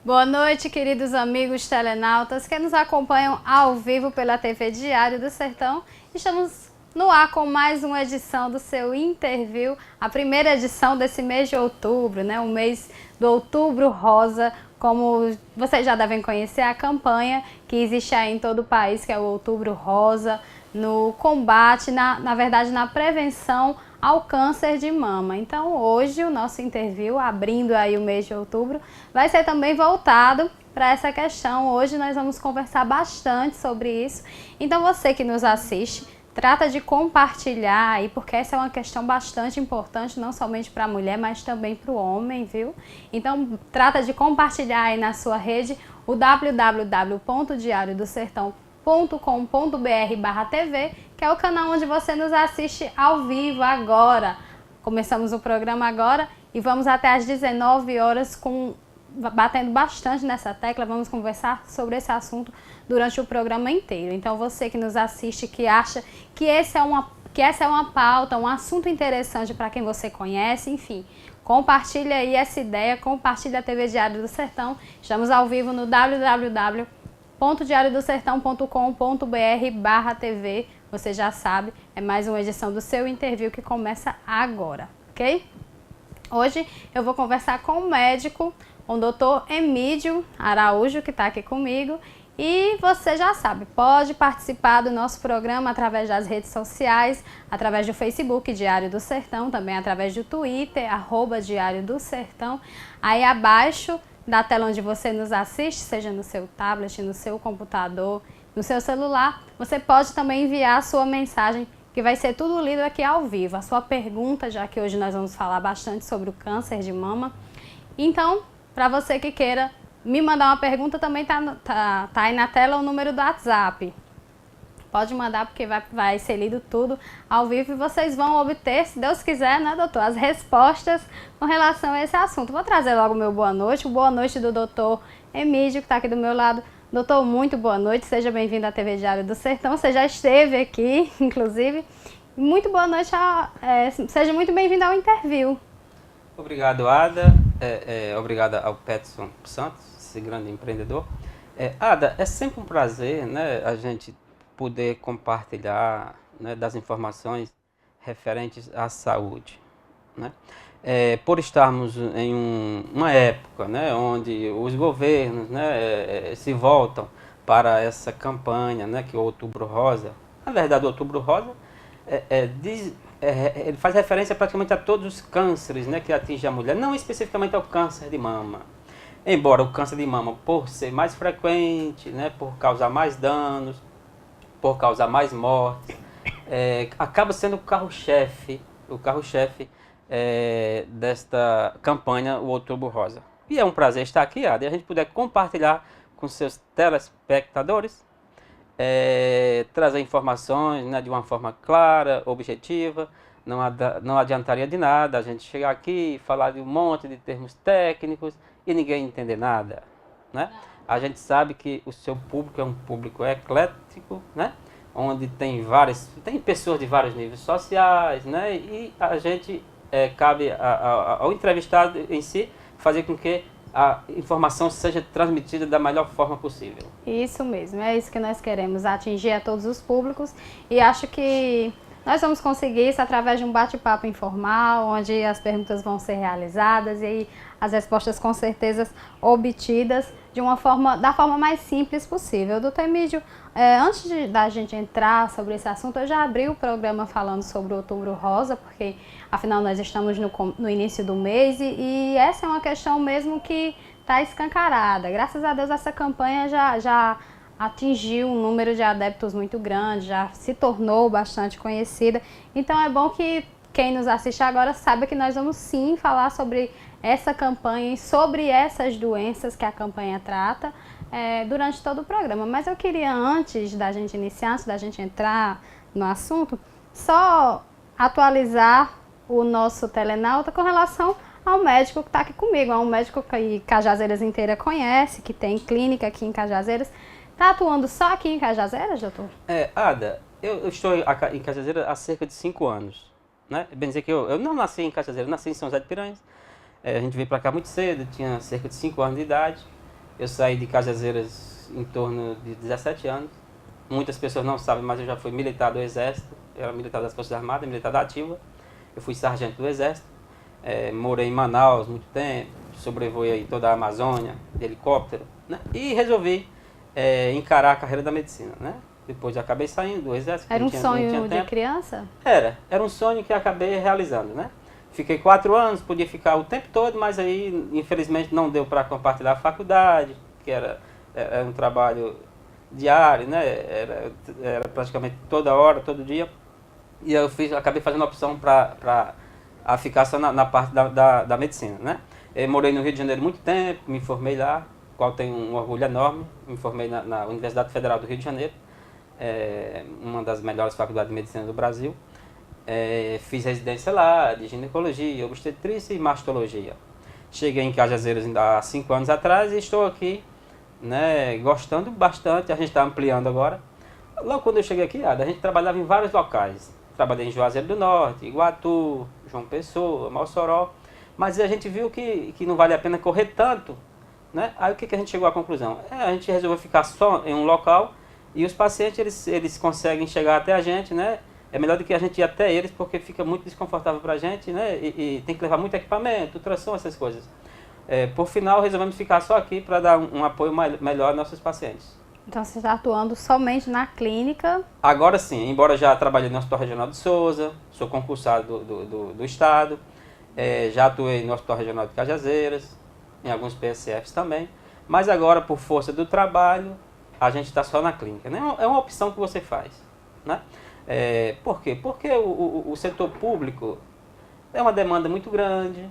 Boa noite, queridos amigos telenautas que nos acompanham ao vivo pela TV Diário do Sertão. Estamos no ar com mais uma edição do seu Interview, a primeira edição desse mês de outubro, né? O mês do Outubro Rosa. Como vocês já devem conhecer, a campanha que existe aí em todo o país, que é o Outubro Rosa, no combate, na verdade, na prevenção ao câncer de mama. Então, hoje, o nosso interview, abrindo aí o mês de outubro, vai ser também voltado para essa questão. Hoje nós vamos conversar bastante sobre isso. Então, você que nos assiste, trata de compartilhar aí, porque essa é uma questão bastante importante, não somente para a mulher, mas também para o homem, viu? Então, trata de compartilhar aí na sua rede o www.diariodosertão.com.br/TV, que é o canal onde você nos assiste ao vivo agora. Começamos o programa agora e vamos até às 19 horas batendo bastante nessa tecla. Vamos conversar sobre esse assunto durante o programa inteiro. Então, você que nos assiste, que acha que essa é uma pauta, um assunto interessante para quem você conhece, enfim, compartilha aí essa ideia, compartilha a TV Diário do Sertão. Estamos ao vivo no www.diariodosertão.com.br/TV. Você já sabe, é mais uma edição do seu Interview que começa agora, ok? Hoje eu vou conversar com o médico, com o Dr. Emídio Araújo, que está aqui comigo. E você já sabe, pode participar do nosso programa através das redes sociais, através do Facebook Diário do Sertão, também através do Twitter, @Diário do Sertão. Aí abaixo da tela onde você nos assiste, seja no seu tablet, no seu computador, no seu celular, você pode também enviar a sua mensagem, que vai ser tudo lido aqui ao vivo. A sua pergunta, já que hoje nós vamos falar bastante sobre o câncer de mama. Então, para você que queira me mandar uma pergunta, também tá aí na tela o número do WhatsApp. Pode mandar, porque vai ser lido tudo ao vivo e vocês vão obter, se Deus quiser, né, doutor, as respostas com relação a esse assunto. Vou trazer logo o meu boa noite, o boa noite do doutor Emídio, que está aqui do meu lado. Doutor, muito boa noite, seja bem-vindo à TV Diário do Sertão. Você já esteve aqui, inclusive. Muito boa noite, seja muito bem-vindo ao Interview. Obrigado, Ada. Obrigado ao Peterson Santos, esse grande empreendedor. Ada, é sempre um prazer, né, a gente poder compartilhar, né, das informações referentes à saúde, né? Por estarmos em uma época, né, onde os governos, né, se voltam para essa campanha, né, que é o Outubro Rosa. Na verdade, o Outubro Rosa ele faz referência praticamente a todos os cânceres, né, que atingem a mulher, não especificamente ao câncer de mama. Embora o câncer de mama, por ser mais frequente, né, por causar mais danos, por causar mais mortes, acaba sendo o carro-chefe desta campanha, o Outubro Rosa. E é um prazer estar aqui, Ada, e a gente puder compartilhar com seus telespectadores, trazer informações, né, de uma forma clara, objetiva. Não adiantaria de nada a gente chegar aqui e falar de um monte de termos técnicos e ninguém entender nada, né? A gente sabe que o seu público é um público eclético, né, onde tem pessoas de vários níveis sociais, né, e a gente cabe ao entrevistado em si fazer com que a informação seja transmitida da melhor forma possível. Isso mesmo, é isso que nós queremos, atingir a todos os públicos, e acho que nós vamos conseguir isso através de um bate-papo informal, onde as perguntas vão ser realizadas e aí as respostas com certeza obtidas da forma mais simples possível. Doutor Emídio, antes da gente entrar sobre esse assunto, eu já abri o programa falando sobre o Outubro Rosa, porque afinal nós estamos no início do mês e essa é uma questão mesmo que está escancarada. Graças a Deus essa campanha já atingiu um número de adeptos muito grande, já se tornou bastante conhecida. Então é bom que quem nos assiste agora saiba que nós vamos sim falar sobre essa campanha e sobre essas doenças que a campanha trata durante todo o programa. Mas eu queria, antes da gente iniciar, antes da gente entrar no assunto, só atualizar o nosso telenauta com relação ao médico que está aqui comigo. É um médico que Cajazeiras inteira conhece, que tem clínica aqui em Cajazeiras. Está atuando só aqui em Cajazeiras, doutor? Ada, eu estou em Cajazeiras há cerca de 5 anos. Né? Bem dizer que eu não nasci em Cajazeiras, nasci em São José de Piranhas. A gente veio para cá muito cedo, tinha cerca de 5 anos de idade. Eu saí de Cajazeiras em torno de 17 anos. Muitas pessoas não sabem, mas eu já fui militar do Exército. Eu era militar das Forças Armadas, militar da Ativa. Eu fui sargento do Exército. Morei em Manaus muito tempo. Sobrevoei aí toda a Amazônia, de helicóptero. Né? E resolvi encarar a carreira da medicina. Né? Depois eu acabei saindo do Exército. Era um sonho de criança? Era um sonho que eu acabei realizando. Né? Fiquei 4 anos, podia ficar o tempo todo, mas aí, infelizmente, não deu para compartilhar a faculdade, que era um trabalho diário, né? Era praticamente toda hora, todo dia. E eu acabei fazendo a opção para ficar só na parte da medicina, né? Eu morei no Rio de Janeiro muito tempo, me formei lá, qual tenho um orgulho enorme. Me formei na Universidade Federal do Rio de Janeiro, uma das melhores faculdades de medicina do Brasil. Fiz residência lá, de ginecologia, obstetrícia e mastologia. Cheguei em Cajazeiras ainda há 5 anos atrás e estou aqui, né, gostando bastante. A gente está ampliando agora. Logo quando eu cheguei aqui, a gente trabalhava em vários locais. Trabalhei em Juazeiro do Norte, Iguatu, João Pessoa, Mossoró. Mas a gente viu que não vale a pena correr tanto. Né? Aí o que a gente chegou à conclusão? A gente resolveu ficar só em um local e os pacientes eles conseguem chegar até a gente, né? É melhor do que a gente ir até eles, porque fica muito desconfortável para a gente, né? E tem que levar muito equipamento, ultrassom, essas coisas. Por final, resolvemos ficar só aqui para dar um apoio melhor aos nossos pacientes. Então você está atuando somente na clínica? Agora sim, embora já trabalhei no Hospital Regional de Souza, sou concursado do Estado, já atuei no Hospital Regional de Cajazeiras, em alguns PSFs também, mas agora, por força do trabalho, a gente está só na clínica. Né? É uma opção que você faz, né? Por quê? Porque o setor público é uma demanda muito grande,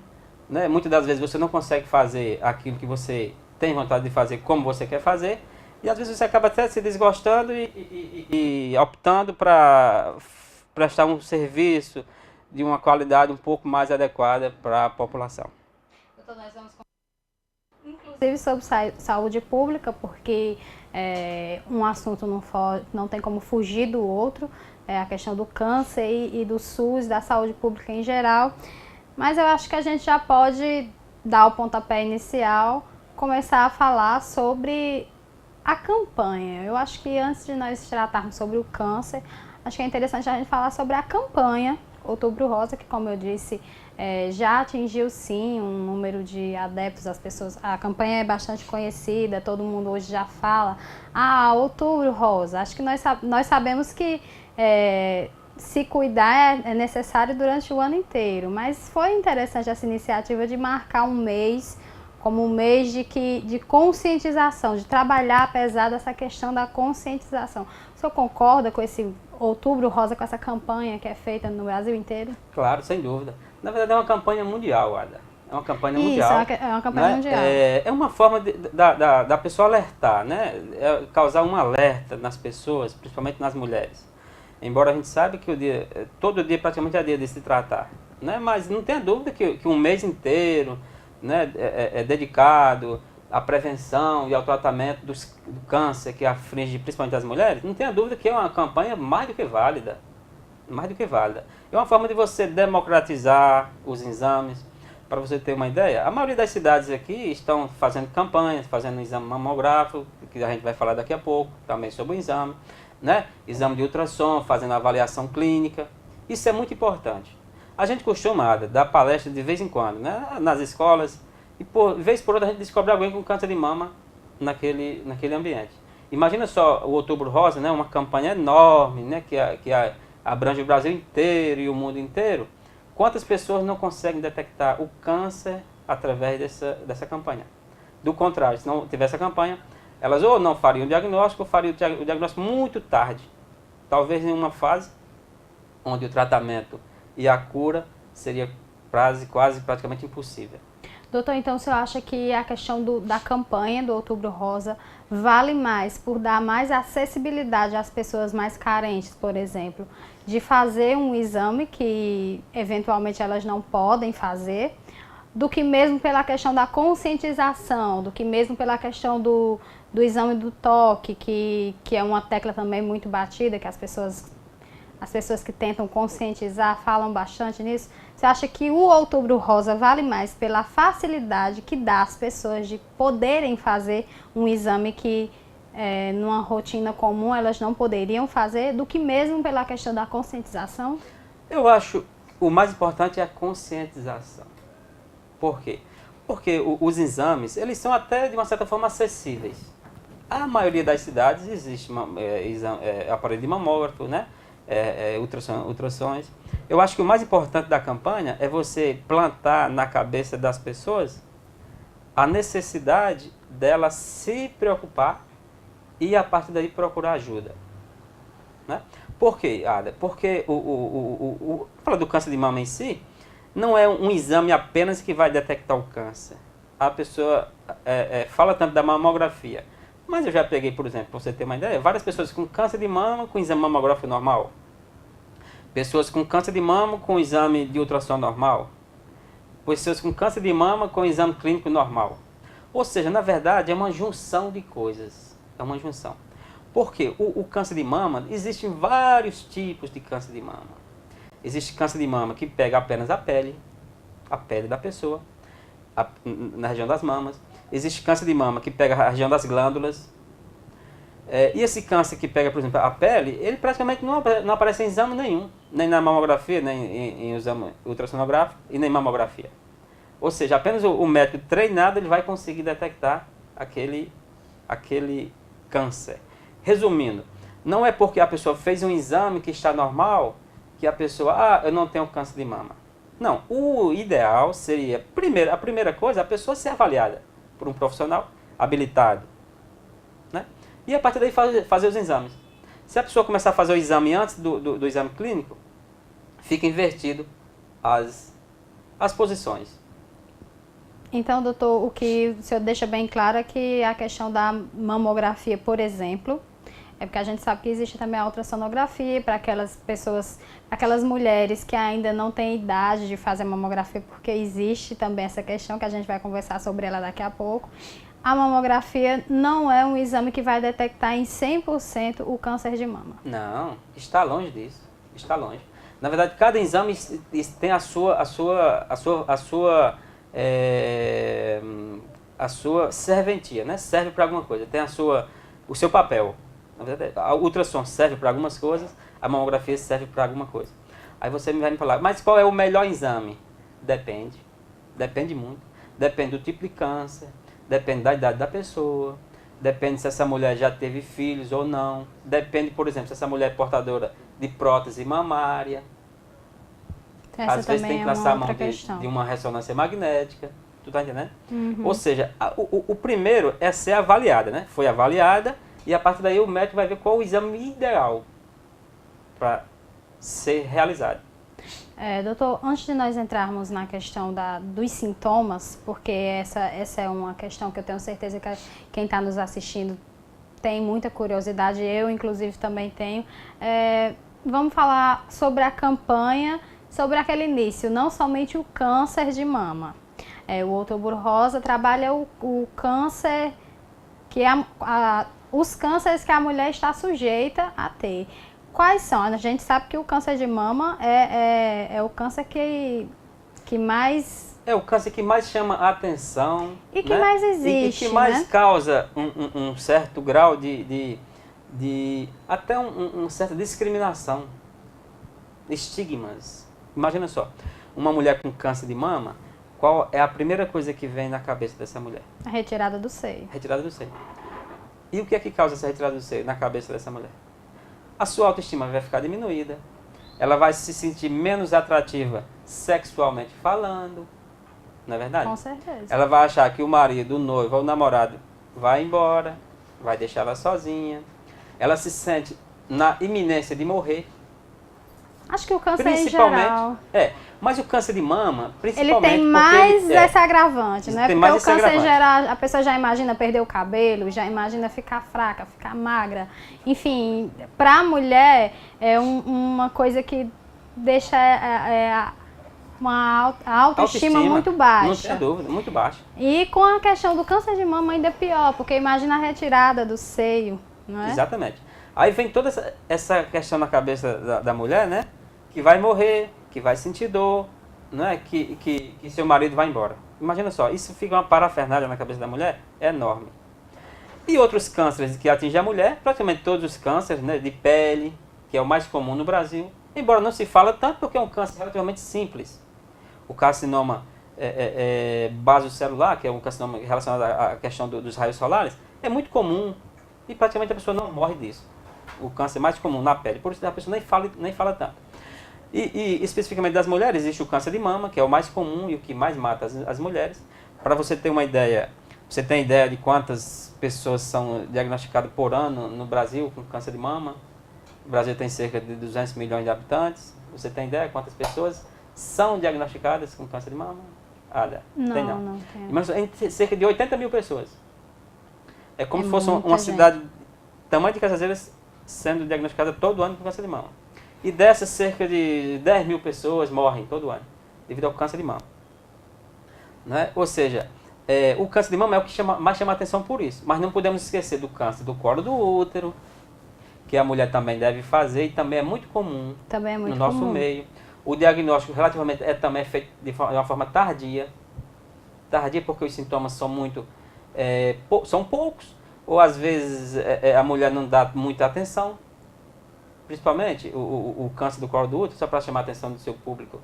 né? Muitas das vezes você não consegue fazer aquilo que você tem vontade de fazer como você quer fazer, e às vezes você acaba até se desgostando e optando para prestar um serviço de uma qualidade um pouco mais adequada para a população. Doutor, nós vamos inclusive sobre saúde pública, porque um assunto não tem como fugir do outro, a questão do câncer e do SUS, da saúde pública em geral. Mas eu acho que a gente já pode dar o pontapé inicial, começar a falar sobre a campanha. Eu acho que antes de nós tratarmos sobre o câncer, acho que é interessante a gente falar sobre a campanha Outubro Rosa, que, como eu disse, já atingiu sim um número de adeptos, as pessoas, a campanha é bastante conhecida, todo mundo hoje já fala, Outubro Rosa. Acho que nós sabemos que se cuidar é necessário durante o ano inteiro, mas foi interessante essa iniciativa de marcar um mês como um mês de conscientização, de trabalhar pesado essa questão da conscientização. O senhor concorda com esse Outubro Rosa, com essa campanha que é feita no Brasil inteiro? Claro, sem dúvida. Na verdade é uma campanha mundial, Ada. É uma campanha mundial. Isso, é uma campanha mundial. É uma forma da pessoa alertar, né? Causar um alerta nas pessoas, principalmente nas mulheres. Embora a gente saiba que todo dia praticamente é dia de se tratar, né? Mas não tenha dúvida que um mês inteiro, né, é dedicado à prevenção e ao tratamento do câncer que aflige principalmente as mulheres. Não tenha dúvida que é uma campanha mais do que válida. Mais do que válida. É uma forma de você democratizar os exames. Para você ter uma ideia, a maioria das cidades aqui estão fazendo campanhas, fazendo exame mamográfico, que a gente vai falar daqui a pouco, também sobre o exame, né? Exame de ultrassom, fazendo avaliação clínica. Isso é muito importante. A gente costuma dar palestra de vez em quando, né? Nas escolas, e por vez por outra a gente descobre alguém com câncer de mama naquele ambiente. Imagina só o Outubro Rosa, né? Uma campanha enorme, né? que abrange o Brasil inteiro e o mundo inteiro. Quantas pessoas não conseguem detectar o câncer através dessa campanha? Do contrário, se não tivesse a campanha, elas ou não fariam o diagnóstico, ou fariam o diagnóstico muito tarde. Talvez em uma fase onde o tratamento e a cura seria quase praticamente impossível. Doutor, então o senhor acha que a questão da campanha do Outubro Rosa vale mais por dar mais acessibilidade às pessoas mais carentes, por exemplo, de fazer um exame que eventualmente elas não podem fazer, do que mesmo pela questão da conscientização, do que mesmo pela questão do exame do toque, que é uma tecla também muito batida, que as pessoas as pessoas que tentam conscientizar falam bastante nisso. Você acha que o Outubro Rosa vale mais pela facilidade que dá às pessoas de poderem fazer um exame que numa rotina comum elas não poderiam fazer, do que mesmo pela questão da conscientização? Eu acho o mais importante é a conscientização. Por quê? Porque os exames, eles são até de uma certa forma acessíveis. A maioria das cidades existe aparelho de mamógrafo, né? Ultrassons. Eu acho que o mais importante da campanha é você plantar na cabeça das pessoas a necessidade dela se preocupar e a partir daí procurar ajuda, né? Por quê, Ada? Porque falar do câncer de mama em si, não é um exame apenas que vai detectar o câncer. A pessoa fala tanto da mamografia, mas eu já peguei, por exemplo, para você ter uma ideia, várias pessoas com câncer de mama com exame mamográfico normal, pessoas com câncer de mama com exame de ultrassom normal, pessoas com câncer de mama com exame clínico normal. Ou seja, na verdade, é uma junção de coisas. É uma junção. Porque o câncer de mama, existem vários tipos de câncer de mama. Existe câncer de mama que pega apenas a pele da pessoa, na região das mamas. Existe câncer de mama que pega a região das glândulas. E esse câncer que pega, por exemplo, a pele, ele praticamente não aparece em exame nenhum. Nem na mamografia, nem em exame ultrassonográfico e nem mamografia. Ou seja, apenas o médico treinado ele vai conseguir detectar aquele câncer. Resumindo, não é porque a pessoa fez um exame que está normal que a pessoa, eu não tenho câncer de mama. Não, o ideal seria, a primeira coisa, a pessoa ser avaliada por um profissional habilitado, né? E a partir daí fazer os exames. Se a pessoa começar a fazer o exame antes do exame clínico, fica invertido as posições. Então, doutor, o que o senhor deixa bem claro é que a questão da mamografia, por exemplo, é porque a gente sabe que existe também a ultrassonografia para aquelas pessoas, aquelas mulheres que ainda não têm idade de fazer mamografia, porque existe também essa questão que a gente vai conversar sobre ela daqui a pouco. A mamografia não é um exame que vai detectar em 100% o câncer de mama. Não, está longe disso, está longe. Na verdade, cada exame tem a sua serventia, né? Serve para alguma coisa, tem o seu papel. Na verdade, a ultrassom serve para algumas coisas, a mamografia serve para alguma coisa. Aí você vai me falar, mas qual é o melhor exame? Depende muito. Depende do tipo de câncer, depende da idade da pessoa, depende se essa mulher já teve filhos ou não, depende, por exemplo, se essa mulher é portadora de prótese mamária. Essa às vezes tem que lançar a mão de uma ressonância magnética, tu tá entendendo? Uhum. Ou seja, o primeiro é ser avaliada, né? Foi avaliada e a partir daí o médico vai ver qual o exame ideal para ser realizado. Doutor, antes de nós entrarmos na questão dos sintomas, porque essa é uma questão que eu tenho certeza que quem está nos assistindo tem muita curiosidade, eu inclusive também tenho, vamos falar sobre a campanha, sobre aquele início, não somente o câncer de mama. O Outubro Rosa trabalha o câncer, que os cânceres que a mulher está sujeita a ter. Quais são? A gente sabe que o câncer de mama é o câncer que mais... É o câncer que mais chama a atenção. E que, né? mais existe, e que mais né? causa um certo grau até uma certa discriminação, estigmas. Imagina só, uma mulher com câncer de mama, qual é a primeira coisa que vem na cabeça dessa mulher? A retirada do seio. Retirada do seio. E o que é que causa essa retirada do seio na cabeça dessa mulher? A sua autoestima vai ficar diminuída, ela vai se sentir menos atrativa sexualmente falando, não é verdade? Com certeza. Ela vai achar que o marido, o noivo ou o namorado vai embora, vai deixar ela sozinha, ela se sente na iminência de morrer. Acho que o câncer em geral... Mas o câncer de mama, principalmente... Ele tem mais esse agravante, né? Porque o câncer em geral, a pessoa já imagina perder o cabelo, já imagina ficar fraca, ficar magra. Enfim, para a mulher é uma coisa que deixa uma autoestima muito baixa. Não tem dúvida, muito baixa. E com a questão do câncer de mama ainda é pior, porque imagina a retirada do seio, não é? Exatamente. Aí vem toda essa questão na cabeça da mulher, né? Que vai morrer, que vai sentir dor, né? Que seu marido vai embora. Imagina só, isso fica uma parafernália na cabeça da mulher enorme. E outros cânceres que atingem a mulher, praticamente todos os cânceres, né, de pele, que é o mais comum no Brasil, embora não se fala tanto porque é um câncer relativamente simples. O carcinoma basocelular, que é um carcinoma relacionado à questão dos raios solares, é muito comum e praticamente a pessoa não morre disso. O câncer mais comum na pele, por isso a pessoa nem fala tanto. E especificamente das mulheres, existe o câncer de mama, que é o mais comum e o que mais mata as mulheres. Para você ter uma ideia, você tem ideia de quantas pessoas são diagnosticadas por ano no Brasil com câncer de mama? O Brasil tem cerca de 200 milhões de habitantes. Você tem ideia de quantas pessoas são diagnosticadas com câncer de mama? Não, tem não. Não tem. Mas cerca de 80 mil pessoas. É como se fosse muita uma gente. cidade tamanho de Cajazeiras sendo diagnosticada todo ano com câncer de mama. E dessas, cerca de 10 mil pessoas morrem todo ano devido ao câncer de mama. Né? Ou seja, o câncer de mama é o que mais chama a atenção por isso. Mas não podemos esquecer do câncer do colo do útero, que a mulher também deve fazer e também é muito comum no nosso meio. O diagnóstico relativamente também é feito de uma forma tardia. Tardia porque os sintomas são são poucos, ou às vezes a mulher não dá muita atenção. Principalmente o câncer do colo do útero, só para chamar a atenção do seu público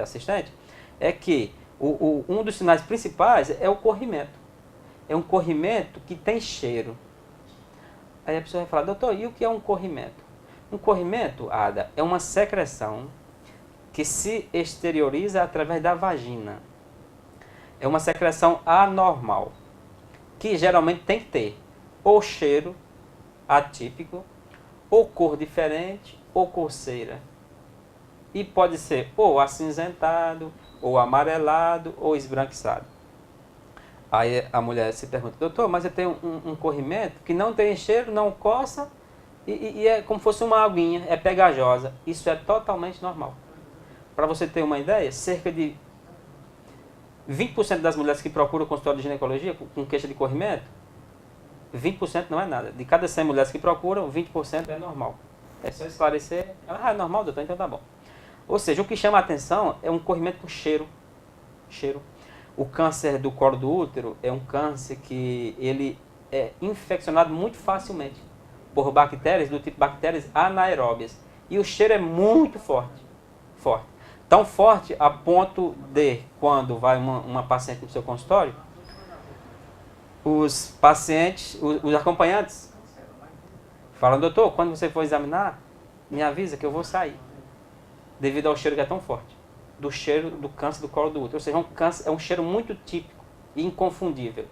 assistente, é que um dos sinais principais é o corrimento. É um corrimento que tem cheiro. Aí a pessoa vai falar, doutor, e o que é um corrimento? Um corrimento, Ada, é uma secreção que se exterioriza através da vagina. É uma secreção anormal, que geralmente tem que ter ou cheiro atípico, ou cor diferente, ou corceira. E pode ser ou acinzentado, ou amarelado, ou esbranquiçado. Aí a mulher se pergunta, doutor, mas eu tenho um corrimento que não tem cheiro, não coça, e é como se fosse uma aguinha, é pegajosa. Isso é totalmente normal. Para você ter uma ideia, cerca de 20% das mulheres que procuram o consultório de ginecologia com queixa de corrimento, 20% não é nada. De cada 100 mulheres que procuram, 20% é normal. É só esclarecer. É normal, doutor, então tá bom. Ou seja, o que chama a atenção é um corrimento com cheiro. O câncer do colo do útero é um câncer que ele é infeccionado muito facilmente por bactérias do tipo bactérias anaeróbias. E o cheiro é muito forte. Tão forte a ponto de, quando vai uma paciente no seu consultório, os pacientes, os acompanhantes, falam, doutor, quando você for examinar, me avisa que eu vou sair. Devido ao cheiro que é tão forte. Do cheiro do câncer do colo do útero. Ou seja, é um cheiro muito típico e inconfundível.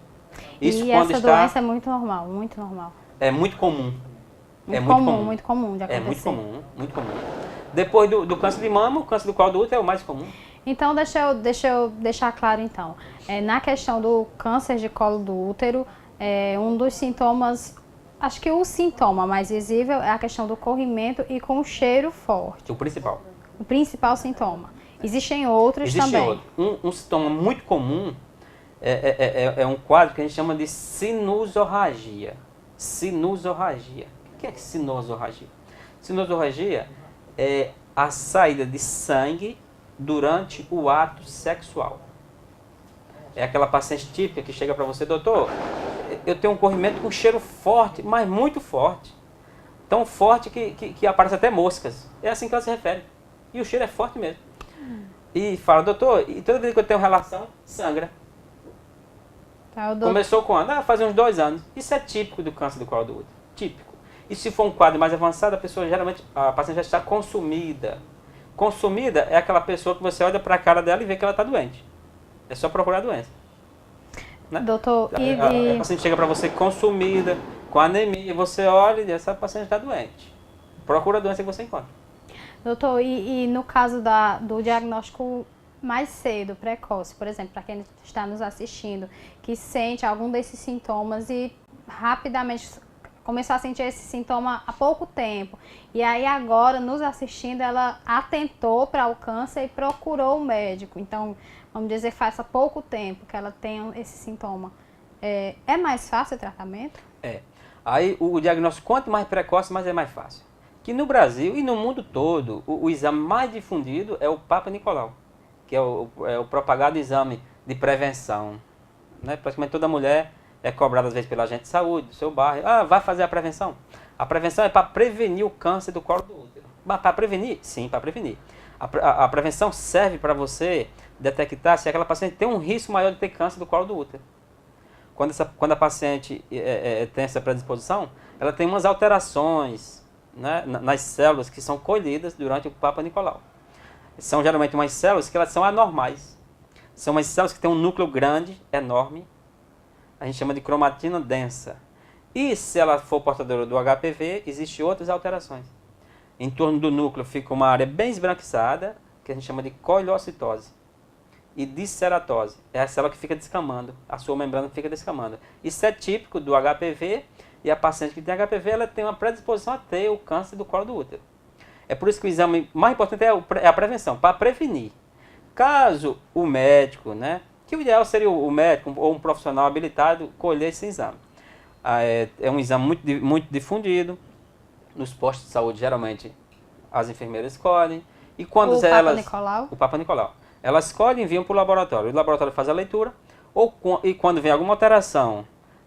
Isso e quando essa doença é muito normal, muito normal. É muito comum. Muito comum de acontecer. É muito comum. Depois do câncer de mama, o câncer do colo do útero é o mais comum. Então, deixa eu deixar claro, então. Na questão do câncer de colo do útero, um dos sintomas, acho que o sintoma mais visível é a questão do corrimento e com cheiro forte. O principal. O principal sintoma. Existem outros também. Outro. Um sintoma muito comum é um quadro que a gente chama de sinusorragia. Sinusorragia. O que é sinusorragia? Sinusorragia é a saída de sangue durante o ato sexual. É aquela paciente típica que chega para você, doutor, eu tenho um corrimento com cheiro forte, mas muito forte. Tão forte que aparece até moscas. É assim que ela se refere. E o cheiro é forte mesmo. E fala, doutor, e toda vez que eu tenho relação, sangra. Tá, Começou quando? Faz uns 2 anos. Isso é típico do câncer do colo do útero. Típico. E se for um quadro mais avançado, a paciente já está consumida. Consumida é aquela pessoa que você olha para a cara dela e vê que ela está doente. É só procurar a doença. Né? Doutor, a paciente chega para você consumida, com anemia, você olha e diz, essa paciente está doente. Procura a doença que você encontra. Doutor, e no caso do diagnóstico mais cedo, precoce, por exemplo, para quem está nos assistindo, que sente algum desses sintomas e rapidamente começou a sentir esse sintoma há pouco tempo, e aí agora, nos assistindo, ela atentou para o câncer e procurou o médico. Então, vamos dizer, faz há pouco tempo que ela tem esse sintoma. É mais fácil o tratamento? Aí o diagnóstico, quanto mais precoce, mais é mais fácil. Que no Brasil e no mundo todo, o exame mais difundido é o Papa Nicolau, que é o propagado exame de prevenção. Né? Praticamente toda mulher é cobrada às vezes pela agente de saúde, do seu bairro. Ah, vai fazer a prevenção. A prevenção é para prevenir o câncer do colo do útero. Mas para prevenir? Sim, para prevenir. A prevenção serve para você detectar se aquela paciente tem um risco maior de ter câncer do colo do útero. Quando a paciente tem essa predisposição, ela tem umas alterações, né, nas células que são colhidas durante o Papa Nicolau. São geralmente umas células que elas são anormais. São umas células que têm um núcleo grande, enorme. A gente chama de cromatina densa. E se ela for portadora do HPV, existem outras alterações. Em torno do núcleo fica uma área bem esbranquiçada, que a gente chama de coilocitose. E disceratose, é a célula que fica descamando, a sua membrana fica descamando. Isso é típico do HPV, e a paciente que tem HPV, ela tem uma predisposição a ter o câncer do colo do útero. É por isso que o exame mais importante é a prevenção, para prevenir. Caso o médico, né, que o ideal seria o médico ou um profissional habilitado colher esse exame. É um exame muito difundido, nos postos de saúde geralmente as enfermeiras escolhem. E quando o Papa Nicolau? O Papa Nicolau. Elas escolhem e enviam para o laboratório. O laboratório faz a leitura, e quando vem alguma alteração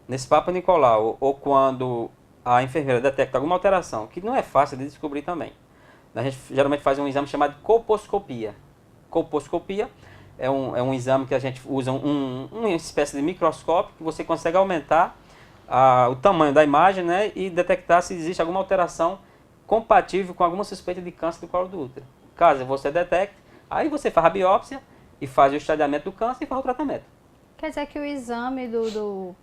nesse Papa Nicolau, ou quando a enfermeira detecta alguma alteração, que não é fácil de descobrir também, a gente geralmente faz um exame chamado de colposcopia. Colposcopia é um exame que a gente usa uma espécie de microscópio, que você consegue aumentar o tamanho da imagem, né, e detectar se existe alguma alteração compatível com alguma suspeita de câncer do colo do útero. Caso você detecte, aí você faz a biópsia e faz o estadiamento do câncer e faz o tratamento. Quer dizer que o exame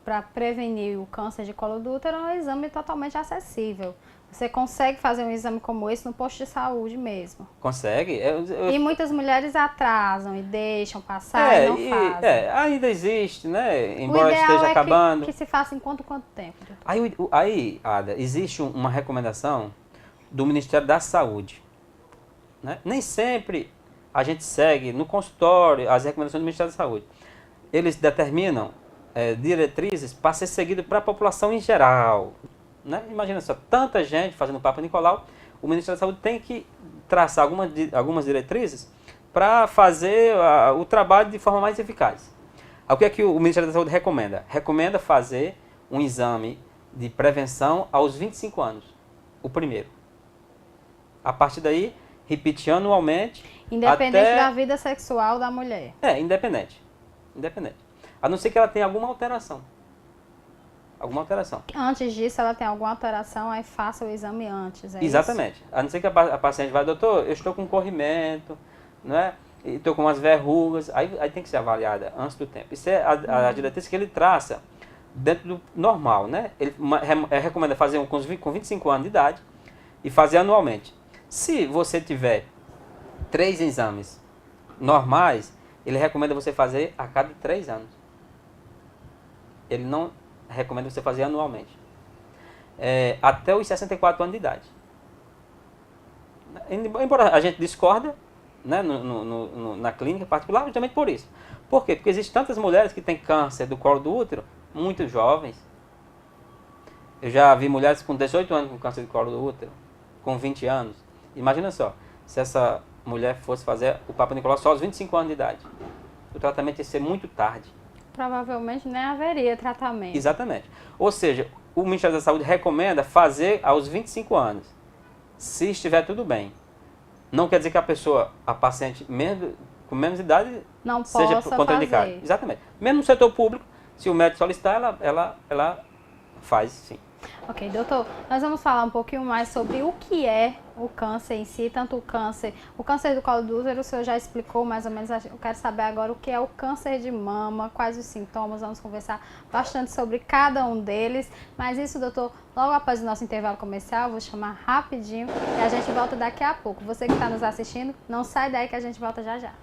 para prevenir o câncer de colo do útero é um exame totalmente acessível. Você consegue fazer um exame como esse no posto de saúde mesmo? Consegue. E muitas mulheres atrasam e deixam passar e não fazem. Ainda existe, né? Embora esteja acabando. Que se faça em quanto tempo? Aí, Ada, existe uma recomendação do Ministério da Saúde. Né? Nem sempre a gente segue no consultório as recomendações do Ministério da Saúde. Eles determinam diretrizes para ser seguido para a população em geral. Né? Imagina só, tanta gente fazendo o Papa Nicolau, o Ministério da Saúde tem que traçar algumas diretrizes para fazer o trabalho de forma mais eficaz. O que é que o Ministério da Saúde recomenda? Recomenda fazer um exame de prevenção aos 25 anos, o primeiro. A partir daí, repetir anualmente. Independente da vida sexual da mulher. Independente. A não ser que ela tenha alguma alteração. Antes disso, ela tem alguma alteração, aí faça o exame antes, Exatamente. Isso? A não ser que a paciente vá, doutor, eu estou com corrimento, né? E estou com umas verrugas, aí tem que ser avaliada antes do tempo. Isso é a diretriz que ele traça dentro do normal, né? Ele recomenda fazer com 25 anos de idade e fazer anualmente. Se você tiver 3 exames normais, ele recomenda você fazer a cada 3 anos. Ele não recomenda você fazer anualmente. Até os 64 anos de idade. Embora a gente discorda, né, na clínica particular, justamente por isso. Por quê? Porque existem tantas mulheres que têm câncer do colo do útero, muito jovens. Eu já vi mulheres com 18 anos com câncer do colo do útero, com 20 anos. Imagina só, se essa mulher fosse fazer o Papa Nicolau só aos 25 anos de idade. O tratamento ia ser muito tarde. Provavelmente nem haveria tratamento. Exatamente. Ou seja, o Ministério da Saúde recomenda fazer aos 25 anos. Se estiver tudo bem. Não quer dizer que a paciente com menos idade não seja possa contraindicada. fazer. Exatamente. Mesmo no setor público, se o médico solicitar, ela faz sim. Ok, doutor, nós vamos falar um pouquinho mais sobre o que é o câncer em si, tanto o câncer do colo do útero, o senhor já explicou mais ou menos, eu quero saber agora o que é o câncer de mama, quais os sintomas, vamos conversar bastante sobre cada um deles, mas isso, doutor, logo após o nosso intervalo comercial, eu vou chamar rapidinho e a gente volta daqui a pouco. Você que está nos assistindo, não sai daí que a gente volta já já.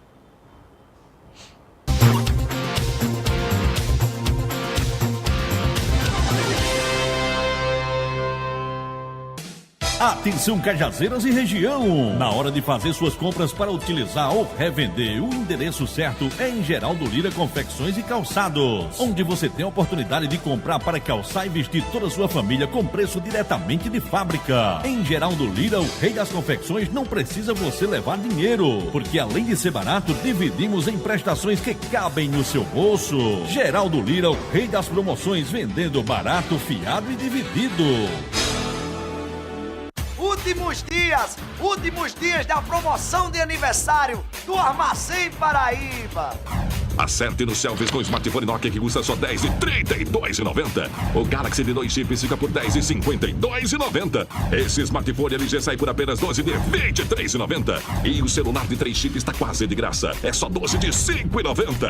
Atenção, Cajazeiras e região! Na hora de fazer suas compras para utilizar ou revender, o endereço certo é em Geraldo Lira Confecções e Calçados, onde você tem a oportunidade de comprar para calçar e vestir toda a sua família com preço diretamente de fábrica. Em Geraldo Lira, o rei das confecções, não precisa você levar dinheiro, porque além de ser barato, dividimos em prestações que cabem no seu bolso. Geraldo Lira, o rei das promoções, vendendo barato, fiado e dividido. Últimos dias da promoção de aniversário do Armazém Paraíba. Acerte no Selvis com o smartphone Nokia que custa só R$ 10,32,90. O Galaxy de 2 chips fica por R$ 10,52,90. Esse smartphone LG sai por apenas R$ 12 de R$ 23,90. E o celular de 3 chips está quase de graça. É só R$ 12 de R$ 5,90.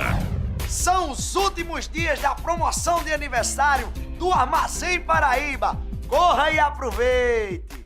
São os últimos dias da promoção de aniversário do Armazém Paraíba. Corra e aproveite!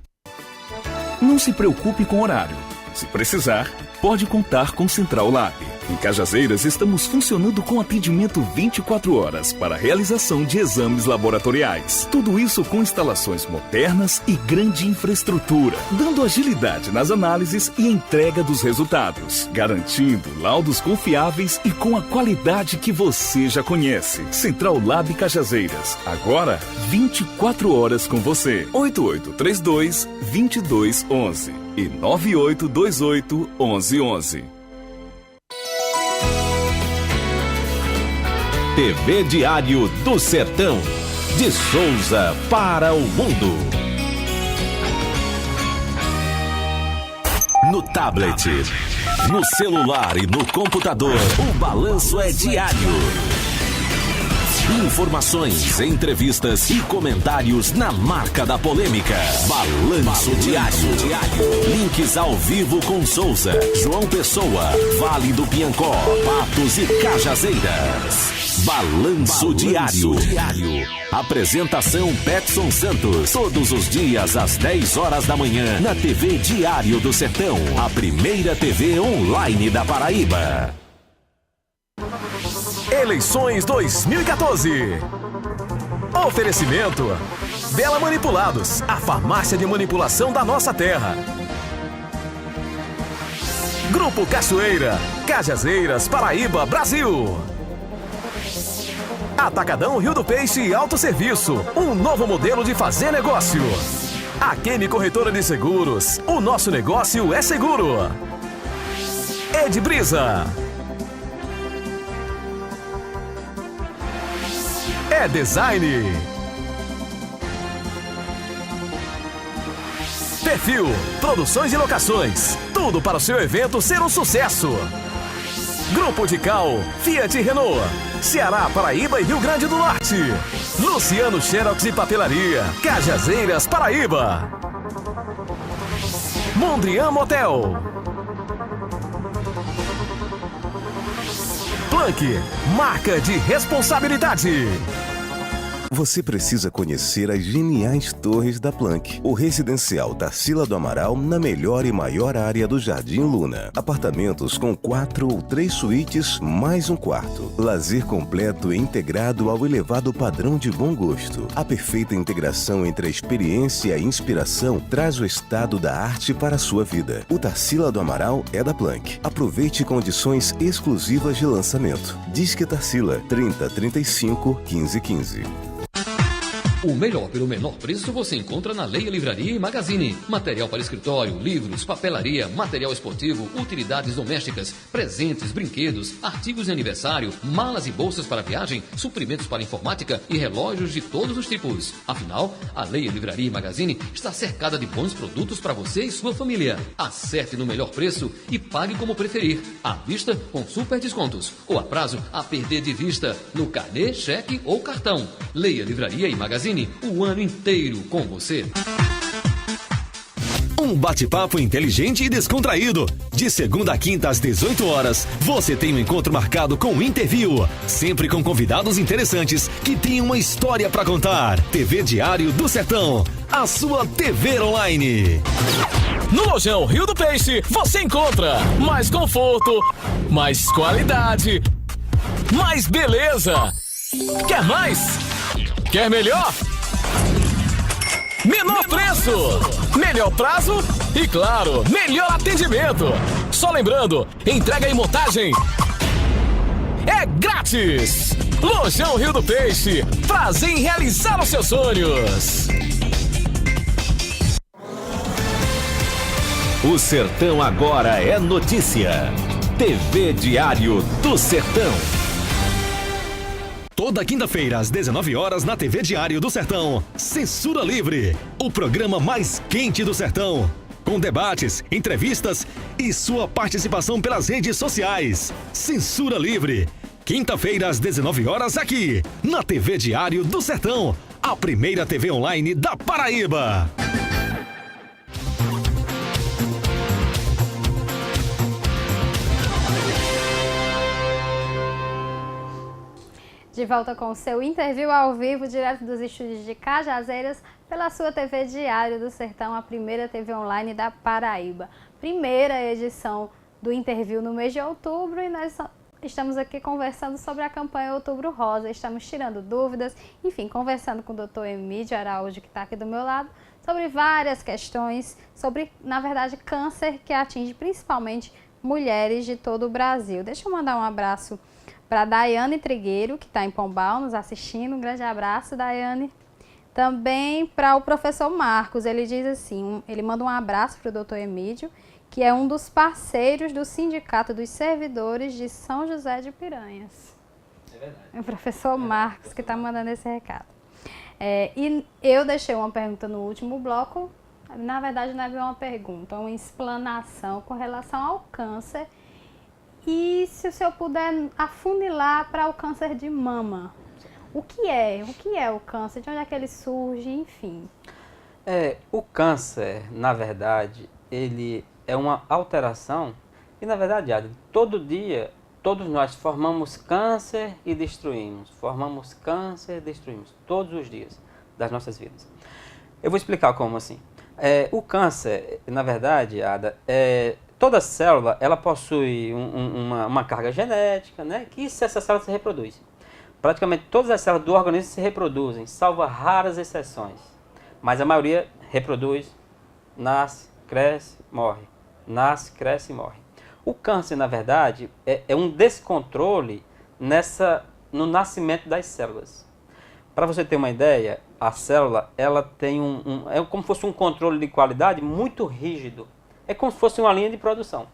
Não se preocupe com horário. Se precisar, pode contar com Central Lab. Em Cajazeiras, estamos funcionando com atendimento 24 horas para a realização de exames laboratoriais. Tudo isso com instalações modernas e grande infraestrutura, dando agilidade nas análises e entrega dos resultados, garantindo laudos confiáveis e com a qualidade que você já conhece. Central Lab Cajazeiras, agora 24 horas com você. 8832-2211 e 9828-1111. TV Diário do Sertão, de Souza para o mundo. No tablet, no celular e no computador, o balanço é diário. Informações, entrevistas e comentários na marca da polêmica. Balanço Diário. Links ao vivo com Souza, João Pessoa, Vale do Piancó, Patos e Cajazeiras. Balanço Diário. Apresentação Petson Santos. Todos os dias às 10 horas da manhã na TV Diário do Sertão, a primeira TV online da Paraíba. Eleições 2014. Oferecimento Bela Manipulados, a farmácia de manipulação da nossa terra. Grupo Cachoeira, Cajazeiras, Paraíba, Brasil. Atacadão Rio do Peixe e Autosserviço, um novo modelo de fazer negócio. Aquene Corretora de Seguros, o nosso negócio é seguro. Ed Brisa. É Design. Perfil, produções e locações, tudo para o seu evento ser um sucesso. Grupo de Cal, Fiat e Renault, Ceará, Paraíba e Rio Grande do Norte. Luciano Xerox e Papelaria, Cajazeiras, Paraíba. Mondrian Motel. Planck, marca de responsabilidade. Você precisa conhecer as geniais torres da Planck. O residencial Tarsila do Amaral na melhor e maior área do Jardim Luna. Apartamentos com 4 ou 3 suítes mais um quarto. Lazer completo e integrado ao elevado padrão de bom gosto. A perfeita integração entre a experiência e a inspiração traz o estado da arte para a sua vida. O Tarsila do Amaral é da Planck. Aproveite condições exclusivas de lançamento. Disque Tarsila 30 35 15 15. O melhor pelo menor preço você encontra na Leia Livraria e Magazine. Material para escritório, livros, papelaria, material esportivo, utilidades domésticas, presentes, brinquedos, artigos de aniversário, malas e bolsas para viagem, suprimentos para informática e relógios de todos os tipos. Afinal, a Leia Livraria e Magazine está cercada de bons produtos para você e sua família. Acerte no melhor preço e pague como preferir. À vista, com super descontos. Ou a prazo, a perder de vista, no carnê, cheque ou cartão. Leia Livraria e Magazine. O ano inteiro com você. Um bate-papo inteligente e descontraído. De segunda a quinta às 18 horas, você tem um encontro marcado com o Interview. Sempre com convidados interessantes que têm uma história para contar. TV Diário do Sertão, a sua TV online. No Lojão Rio do Peixe, você encontra mais conforto, mais qualidade, mais beleza. Quer mais? Quer melhor? menor preço, melhor prazo e, claro, melhor atendimento. Só lembrando, entrega e montagem é grátis. Lojão Rio do Peixe, prazer em realizar os seus sonhos. O Sertão agora é notícia. TV Diário do Sertão. Toda quinta-feira, às 19 horas, na TV Diário do Sertão, Censura Livre, o programa mais quente do Sertão. Com debates, entrevistas e sua participação pelas redes sociais. Censura Livre. Quinta-feira, às 19 horas, aqui, na TV Diário do Sertão, a primeira TV online da Paraíba. De volta com o seu interview ao vivo, direto dos estúdios de Cajazeiras, pela sua TV Diário do Sertão, a primeira TV online da Paraíba. Primeira edição do interview no mês de outubro e nós estamos aqui conversando sobre a campanha Outubro Rosa. Estamos tirando dúvidas, enfim, conversando com o Dr. Emídio Araújo, que está aqui do meu lado, sobre várias questões, sobre, na verdade, câncer que atinge principalmente mulheres de todo o Brasil. Deixa eu mandar um abraço para a Daiane Trigueiro, que está em Pombal, nos assistindo. Um grande abraço, Daiane. Também para o professor Marcos, ele diz assim, ele manda um abraço para o doutor Emídio, que é um dos parceiros do Sindicato dos Servidores de São José de Piranhas. É verdade. O professor Marcos que está mandando esse recado. E eu deixei uma pergunta no último bloco, na verdade não é uma pergunta, uma explanação com relação ao câncer. E se o senhor puder afunilar para o câncer de mama, o que é o câncer, de onde é que ele surge, enfim? O câncer, na verdade, ele é uma alteração e, na verdade, todo dia, todos nós formamos câncer e destruímos, todos os dias das nossas vidas. Eu vou explicar como assim. O câncer, na verdade, Ada, toda célula, ela possui uma carga genética, né? Que essa célula se reproduz. Praticamente todas as células do organismo se reproduzem, salvo raras exceções. Mas a maioria reproduz, nasce, cresce, morre. Nasce, cresce e morre. O câncer, na verdade, é um descontrole no nascimento das células. Para você ter uma ideia, a célula ela tem é como se fosse um controle de qualidade muito rígido. É como se fosse uma linha de produção.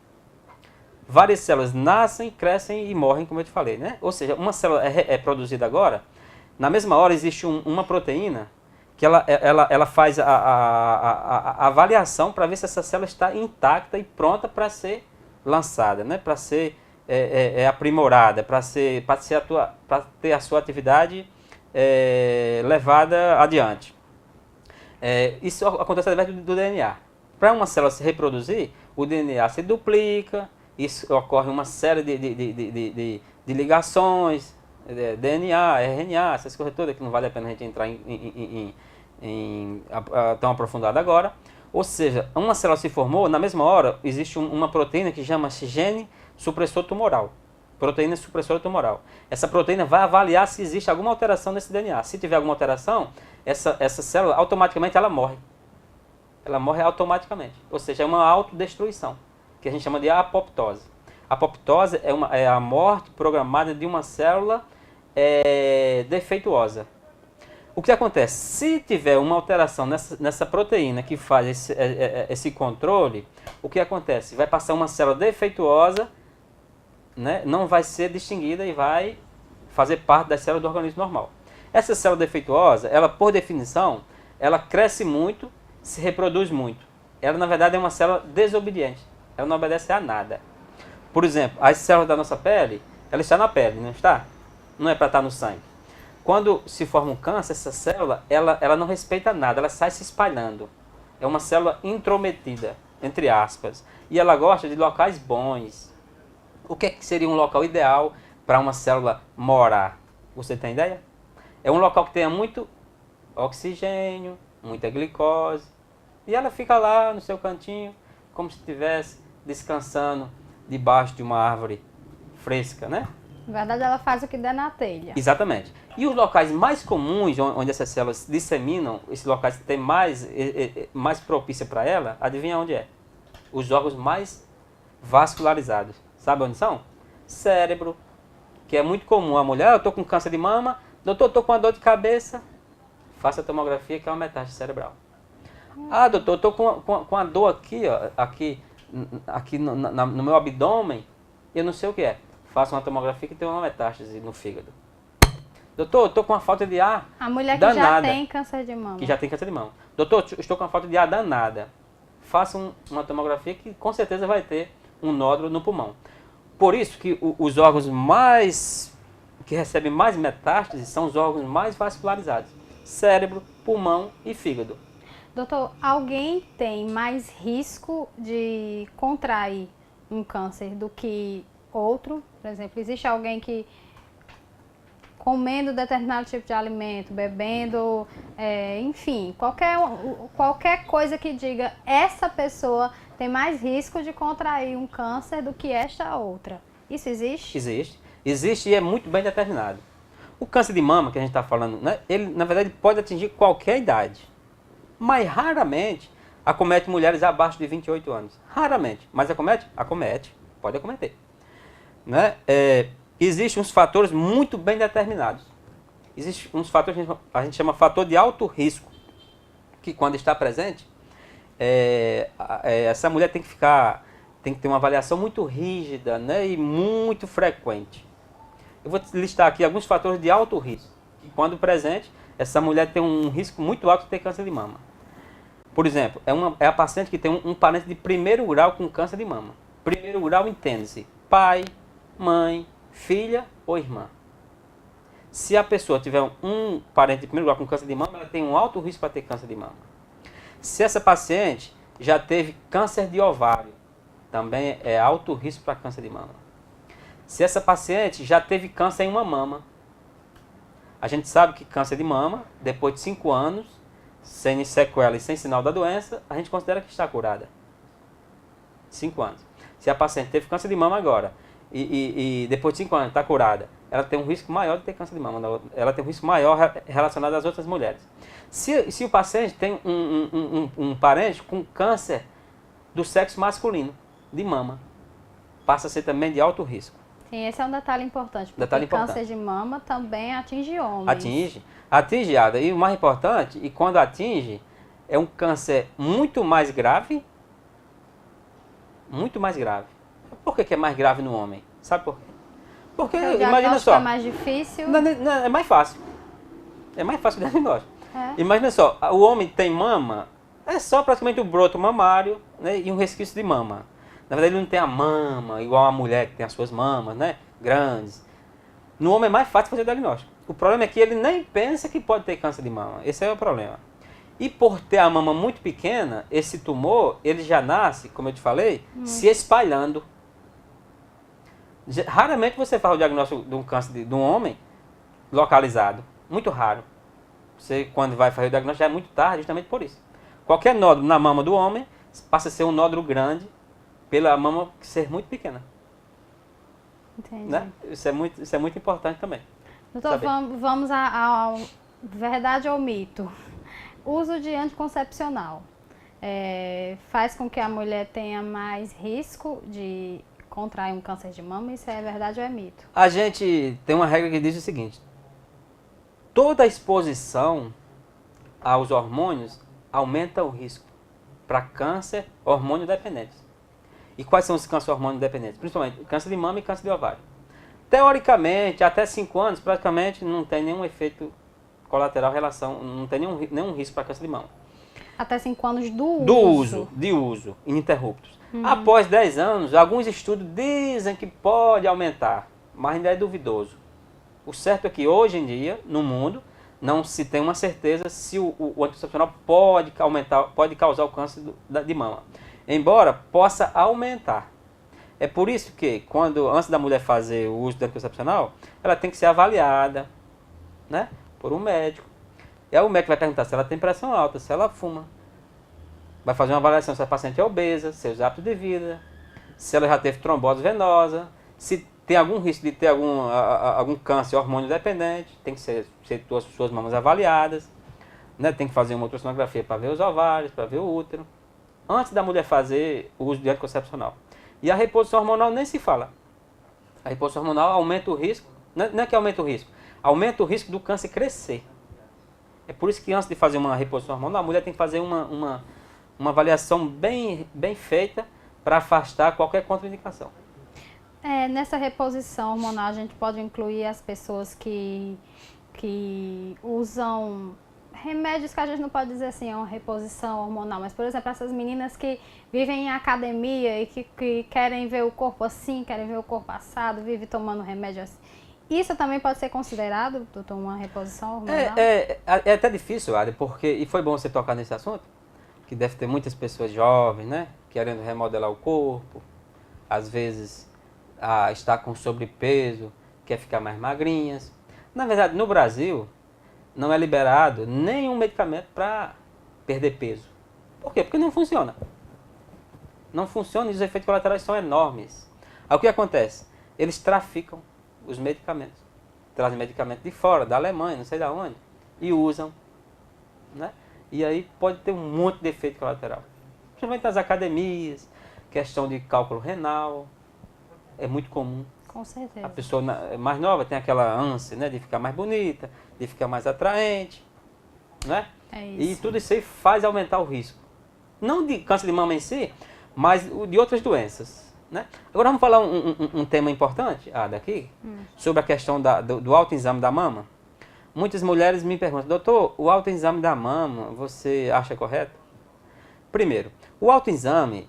Várias células nascem, crescem e morrem, como eu te falei, né? Ou seja, uma célula é produzida agora, na mesma hora existe uma proteína que ela faz a avaliação para ver se essa célula está intacta e pronta para ser lançada, né? Para ser aprimorada, para ter a sua atividade levada adiante. Isso acontece através do DNA. Para uma célula se reproduzir, o DNA se duplica, isso ocorre uma série de ligações, DNA, RNA, essas coisas todas que não vale a pena a gente entrar tão aprofundado agora. Ou seja, uma célula se formou, na mesma hora existe uma proteína que chama-se gene supressor tumoral. Proteína supressora tumoral. Essa proteína vai avaliar se existe alguma alteração nesse DNA. Se tiver alguma alteração, essa célula automaticamente ela morre. Ela morre automaticamente. Ou seja, é uma autodestruição, que a gente chama de apoptose. A apoptose é a morte programada de uma célula defeituosa. O que acontece? Se tiver uma alteração nessa proteína que faz esse controle, o que acontece? Vai passar uma célula defeituosa, né? Não vai ser distinguida e vai fazer parte das células do organismo normal. Essa célula defeituosa, ela por definição, ela cresce muito, se reproduz muito. Ela, na verdade, é uma célula desobediente. Ela não obedece a nada. Por exemplo, as células da nossa pele, ela está na pele, não está? Não é para estar no sangue. Quando se forma um câncer, essa célula, ela não respeita nada, ela sai se espalhando. É uma célula intrometida, entre aspas. E ela gosta de locais bons. O que seria um local ideal para uma célula morar? Você tem ideia? É um local que tenha muito oxigênio, muita glicose. E ela fica lá no seu cantinho, como se estivesse descansando debaixo de uma árvore fresca, né? Na verdade, ela faz o que der na telha. Exatamente. E os locais mais comuns, onde essas células se disseminam, esses locais que tem mais propícia para ela, adivinha onde é? Os órgãos mais vascularizados. Sabe onde são? Cérebro, que é muito comum. A mulher, eu estou com câncer de mama, doutor, estou com uma dor de cabeça, faça a tomografia que é uma metástase cerebral. Ah, doutor, estou com a dor aqui, ó, aqui no meu abdômen, eu não sei o que é. Faça uma tomografia que tem uma metástase no fígado. Doutor, estou com uma falta de ar A mulher que danada. já tem câncer de mama. Que já tem câncer de mama. Doutor, estou com uma falta de ar danada. Faça uma tomografia que com certeza vai ter um nódulo no pulmão. Por isso que os órgãos que recebem mais metástases são os órgãos mais vascularizados. Cérebro, pulmão e fígado. Doutor, alguém tem mais risco de contrair um câncer do que outro? Por exemplo, existe alguém que comendo determinado tipo de alimento, bebendo, enfim, qualquer coisa que diga essa pessoa tem mais risco de contrair um câncer do que esta outra. Isso existe? Existe. Existe e é muito bem determinado. O câncer de mama que a gente está falando, né, ele na verdade pode atingir qualquer idade. Mas raramente acomete mulheres abaixo de 28 anos. Raramente. Mas acomete? Acomete. Pode acometer. Né? Existem uns fatores muito bem determinados. Existem uns fatores que a gente chama fator de alto risco. Que quando está presente, essa mulher tem que ter uma avaliação muito rígida, né, e muito frequente. Eu vou listar aqui alguns fatores de alto risco. Que quando presente, essa mulher tem um risco muito alto de ter câncer de mama. Por exemplo, é a paciente que tem um parente de primeiro grau com câncer de mama. Primeiro grau entende-se pai, mãe, filha ou irmã. Se a pessoa tiver um parente de primeiro grau com câncer de mama, ela tem um alto risco para ter câncer de mama. Se essa paciente já teve câncer de ovário, também é alto risco para câncer de mama. Se essa paciente já teve câncer em uma mama, a gente sabe que câncer de mama, depois de 5 anos, sem sequela e sem sinal da doença, a gente considera que está curada. 5 anos. Se a paciente teve câncer de mama agora, e depois de 5 anos está curada, ela tem um risco maior de ter câncer de mama, ela tem um risco maior relacionado às outras mulheres. Se o paciente tem um parente com câncer do sexo masculino, de mama, passa a ser também de alto risco. Sim, esse é um detalhe importante, porque câncer de mama também atinge homens. Atinge, Ada, e o mais importante, e quando atinge, é um câncer muito mais grave. Por que é mais grave no homem? Sabe por quê? Porque, imagina só, é mais difícil. É mais fácil. É mais fácil o diagnóstico. Imagina só, o homem tem mama, é só praticamente o broto mamário, né, e um resquício de mama. Na verdade, ele não tem a mama, igual a mulher que tem as suas mamas, né, grandes. No homem é mais fácil fazer o diagnóstico. O problema é que ele nem pensa que pode ter câncer de mama. Esse é o problema. E por ter a mama muito pequena, esse tumor, ele já nasce, como eu te falei, se espalhando. Raramente você faz o diagnóstico de um câncer de um homem localizado. Muito raro. Você, quando vai fazer o diagnóstico, já é muito tarde, justamente por isso. Qualquer nódulo na mama do homem passa a ser um nódulo grande pela mama ser muito pequena. Entendi. Né? Isso é muito importante também. Doutor, vamos ao verdade ou mito. Uso de anticoncepcional faz com que a mulher tenha mais risco de contrair um câncer de mama? Isso é verdade ou é mito? A gente tem uma regra que diz o seguinte: toda exposição aos hormônios aumenta o risco para câncer hormônio dependentes. E quais são os câncer hormônio dependentes? Principalmente câncer de mama e câncer de ovário. Teoricamente, até 5 anos, praticamente não tem nenhum efeito colateral não tem nenhum risco para câncer de mama. Até 5 anos de uso ininterruptos. Após 10 anos, alguns estudos dizem que pode aumentar, mas ainda é duvidoso. O certo é que hoje em dia, no mundo, não se tem uma certeza se o anticoncepcional pode causar o câncer de mama. Embora possa aumentar. É por isso que, antes da mulher fazer o uso do anticoncepcional, ela tem que ser avaliada, né, por um médico. E aí o médico vai perguntar se ela tem pressão alta, se ela fuma. Vai fazer uma avaliação se a paciente é obesa, seus hábitos de vida, se ela já teve trombose venosa, se tem algum risco de ter algum câncer hormônio dependente, tem que ser suas mamas avaliadas, né? Tem que fazer uma ultrassonografia para ver os ovários, para ver o útero, antes da mulher fazer o uso de anticoncepcional. E a reposição hormonal nem se fala. A reposição hormonal aumenta o risco, não é que aumenta o risco, aumenta o risco do câncer crescer. É por isso que antes de fazer uma reposição hormonal, a mulher tem que fazer uma avaliação bem feita para afastar qualquer contraindicação. Nessa reposição hormonal, a gente pode incluir as pessoas que usam remédios que a gente não pode dizer assim, é uma reposição hormonal, mas, por exemplo, essas meninas que vivem em academia e que querem ver o corpo assim, querem ver o corpo assado, vivem tomando remédio assim. Isso também pode ser considerado, doutor, uma reposição hormonal? É até difícil, Ada, porque, e foi bom você tocar nesse assunto, que deve ter muitas pessoas jovens, né, querendo remodelar o corpo, às vezes está com sobrepeso, quer ficar mais magrinhas. Na verdade, no Brasil, não é liberado nenhum medicamento para perder peso. Por quê? Porque não funciona. Não funciona e os efeitos colaterais são enormes. Aí o que acontece? Eles traficam os medicamentos. Trazem medicamento de fora, da Alemanha, não sei de onde, e usam. Né? E aí pode ter um monte de efeito colateral. Principalmente nas academias, questão de cálculo renal, é muito comum. Com certeza. A pessoa mais nova tem aquela ânsia, né, de ficar mais bonita, de ficar mais atraente, né? É isso. E tudo isso aí faz aumentar o risco. Não de câncer de mama em si, mas de outras doenças, né? Agora vamos falar um tema importante, daqui, sobre a questão do autoexame da mama. Muitas mulheres me perguntam, doutor, o autoexame da mama, você acha correto? Primeiro, o autoexame,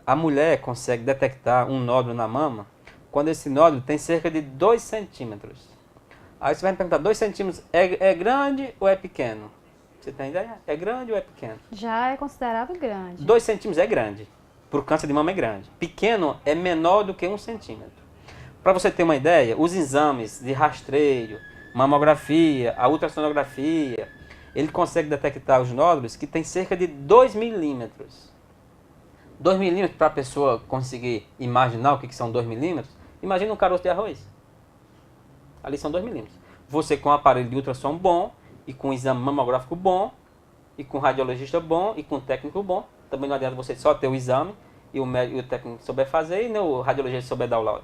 a mulher consegue detectar um nódulo na mama quando esse nódulo tem cerca de 2 centímetros. Aí você vai me perguntar, 2 centímetros é grande ou é pequeno? Você tem ideia? É grande ou é pequeno? Já é considerado grande. 2 centímetros é grande. Para o câncer de mama é grande. Pequeno é menor do que 1 centímetro. Para você ter uma ideia, os exames de rastreio, mamografia, a ultrassonografia, ele consegue detectar os nódulos que tem cerca de 2 milímetros. 2 milímetros, para a pessoa conseguir imaginar o que são 2 milímetros, imagina um caroço de arroz. Ali são 2 milímetros. Você com um aparelho de ultrassom bom, e com um exame mamográfico bom, e com um radiologista bom, e com um técnico bom, também não adianta você só ter o exame, e o técnico souber fazer, e nem o radiologista souber dar o laudo.